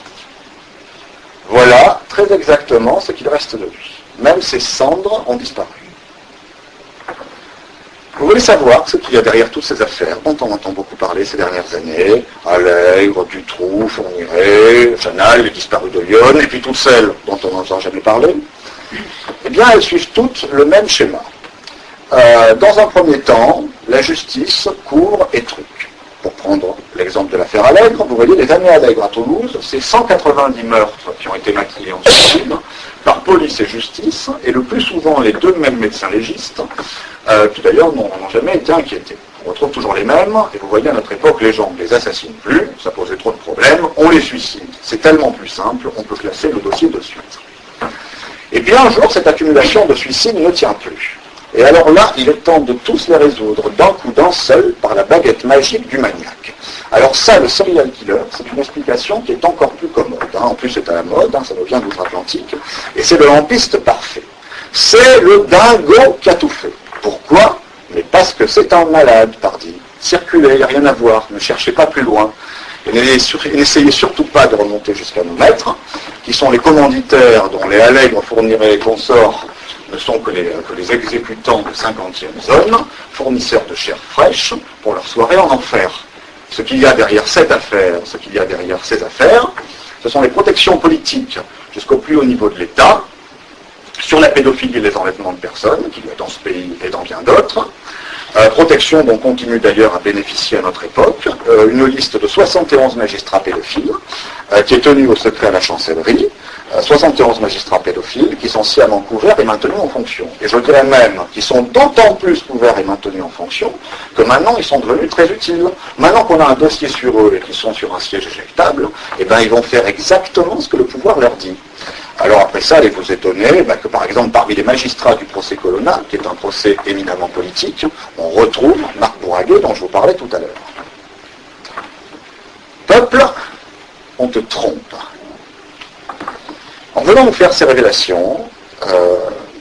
Voilà très exactement ce qu'il reste de lui. Même ses cendres ont disparu. Vous voulez savoir ce qu'il y a derrière toutes ces affaires dont on entend beaucoup parler ces dernières années, Allègre, Dutroux, Fourniret, Chanal, les disparus de Lyon, et puis toutes celles dont on n'entend jamais parler? Eh bien, elles suivent toutes le même schéma. Dans un premier temps, la justice couvre et truque. Pour prendre l'exemple de l'affaire Allègre, vous voyez, les années Allègre à Toulouse, c'est 190 meurtres qui ont été maquillés en suicide par police et justice, et le plus souvent les deux mêmes médecins légistes, qui d'ailleurs n'ont jamais été inquiétés. On retrouve toujours les mêmes, et vous voyez à notre époque, les gens ne les assassinent plus, ça posait trop de problèmes, on les suicide. C'est tellement plus simple, on peut classer le dossier de suite. Et puis un jour, cette accumulation de suicides ne tient plus. Et alors là, il est temps de tous les résoudre d'un coup d'un seul par la baguette magique du maniaque. Alors ça, le serial killer, c'est une explication qui est encore plus commode. En plus, c'est à la mode, ça nous vient d'outre-Atlantique, et c'est le lampiste parfait. C'est le dingo qui a tout fait. Pourquoi? Mais parce que c'est un malade, pardi. Circulez, il n'y a rien à voir, ne cherchez pas plus loin. Et n'essayez surtout pas de remonter jusqu'à nos maîtres, qui sont les commanditaires dont les Allègre, Fourniret et consorts ne sont que les exécutants de 50e zone, fournisseurs de chair fraîche pour leur soirée en enfer. Ce qu'il y a derrière cette affaire, ce qu'il y a derrière ces affaires, ce sont les protections politiques jusqu'au plus haut niveau de l'État, sur la pédophilie et les enlèvements de personnes, qu'il y a dans ce pays et dans bien d'autres, protection dont continue d'ailleurs à bénéficier à notre époque, une liste de 71 magistrats pédophiles, qui est tenue au secret à la chancellerie, 71 magistrats pédophiles qui sont sciemment couverts et maintenus en fonction. Et je dirais même qu'ils sont d'autant plus couverts et maintenus en fonction que maintenant ils sont devenus très utiles. Maintenant qu'on a un dossier sur eux et qu'ils sont sur un siège éjectable, eh ben, ils vont faire exactement ce que le pouvoir leur dit. Alors après ça, allez vous étonner que par exemple parmi les magistrats du procès Colonna, qui est un procès éminemment politique, on retrouve Marc Bourraguet dont je vous parlais tout à l'heure. Peuple, on te trompe. En venant nous faire ces révélations,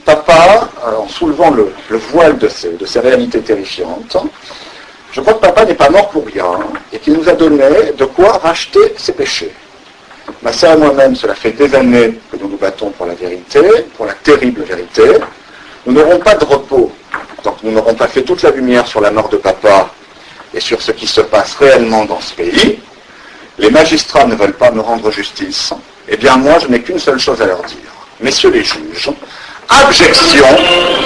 papa, en soulevant le voile de ces réalités terrifiantes, je crois que papa n'est pas mort pour rien et qu'il nous a donné de quoi racheter ses péchés. Ma sœur et moi-même, cela fait des années que nous nous battons pour la vérité, pour la terrible vérité. Nous n'aurons pas de repos tant que nous n'aurons pas fait toute la lumière sur la mort de papa et sur ce qui se passe réellement dans ce pays. Les magistrats ne veulent pas me rendre justice. Eh bien, moi, je n'ai qu'une seule chose à leur dire. Messieurs les juges, abjection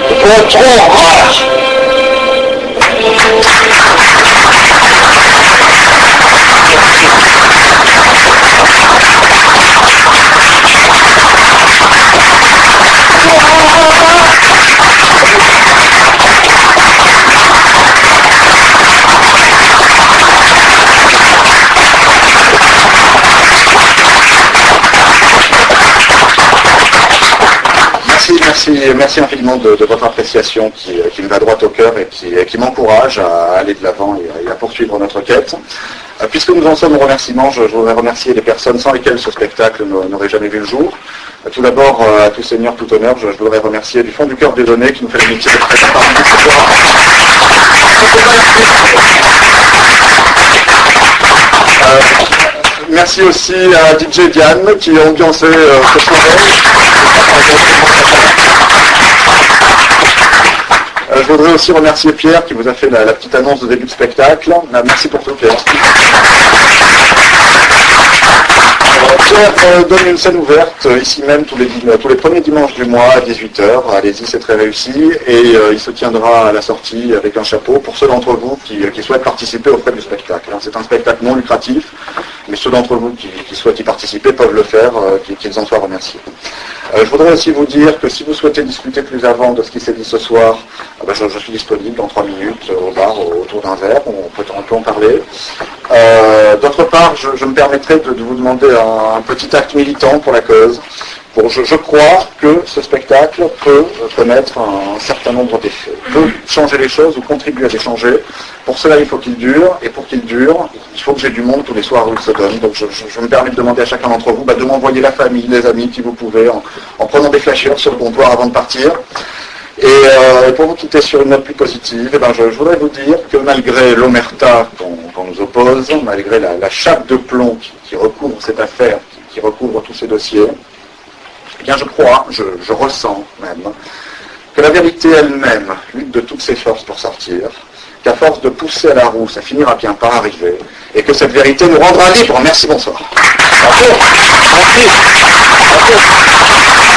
au tronc. Merci infiniment de votre appréciation qui me va droit au cœur et qui m'encourage à aller de l'avant et à poursuivre notre quête. Puisque nous en sommes au remerciement, je voudrais remercier les personnes sans lesquelles ce spectacle n'aurait jamais vu le jour. Tout d'abord, à tout seigneur, tout honneur, je voudrais remercier du fond du cœur Dieudonné qui nous fait l'amitié d'être présent parmi nous ce soir. Merci aussi à DJ Diane qui a ambiancé ce soirée. Je voudrais aussi remercier Pierre qui vous a fait la petite annonce de début de spectacle. Merci pour tout, Pierre. Pierre donne une scène ouverte ici même tous les premiers dimanches du mois à 18h. Allez-y, c'est très réussi. Et il se tiendra à la sortie avec un chapeau pour ceux d'entre vous qui souhaitent participer aux frais du spectacle. C'est un spectacle non lucratif, mais ceux d'entre vous qui souhaitent y participer peuvent le faire, qu'ils en soient remerciés. Je voudrais aussi vous dire que si vous souhaitez discuter plus avant de ce qui s'est dit ce soir, je suis disponible dans 3 minutes au bar autour d'un verre, on peut en parler. D'autre part, je me permettrai de vous demander un petit acte militant pour la cause. Je crois que ce spectacle peut connaître un certain nombre d'effets, peut changer les choses ou contribuer à les changer. Pour cela, il faut qu'il dure, et pour qu'il dure, il faut que j'ai du monde tous les soirs où il se donne. Donc je me permets de demander à chacun d'entre vous de m'envoyer la famille, les amis, qui vous pouvez, en prenant des flasheurs sur le comptoir avant de partir. Et pour vous quitter sur une note plus positive, je voudrais vous dire que malgré l'omerta qu'on nous oppose, malgré la chape de plomb qui recouvre cette affaire, qui recouvre tous ces dossiers, eh bien je crois, je ressens même, que la vérité elle-même lutte de toutes ses forces pour sortir, qu'à force de pousser à la roue, ça finira bien par arriver, et que cette vérité nous rendra libres. Merci, bonsoir. Bravo. Merci. Bravo.